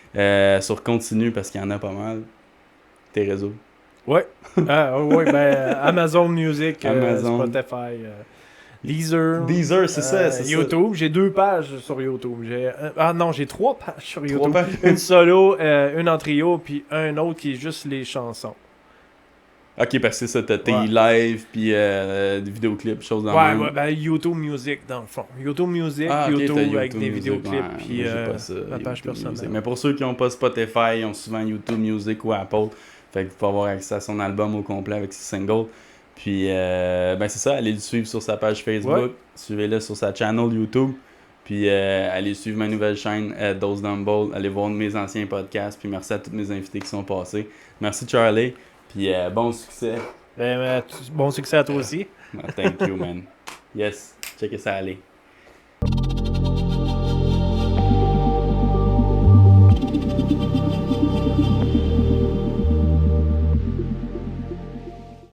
sur Continu parce qu'il y en a pas mal. Tes réseaux. Ouais. Amazon Music, Amazon. Spotify, Deezer, c'est ça, c'est YouTube. J'ai 2 pages sur YouTube. J'ai 3 pages sur YouTube. 3 pages. Une solo, une en trio, puis un autre qui est juste les chansons. Ok, parce que c'est ça, t'as tes lives, puis des vidéoclips, choses dans le même. YouTube Music dans le fond. YouTube Music, YouTube avec des Music, vidéoclips, puis ma page personnelle. Mais pour ceux qui n'ont pas Spotify, ils ont souvent YouTube Music ou Apple. Fait que vous pouvez avoir accès à son album au complet avec ses singles. Puis, c'est ça, allez le suivre sur sa page Facebook, suivez-le sur sa channel YouTube, puis allez suivre ma nouvelle chaîne, Dose Dumble, allez voir mes anciens podcasts, puis merci à tous mes invités qui sont passés. Merci Charlie, puis bon succès. Bon succès à toi aussi. Thank you, man. Yes, checkez ça aller.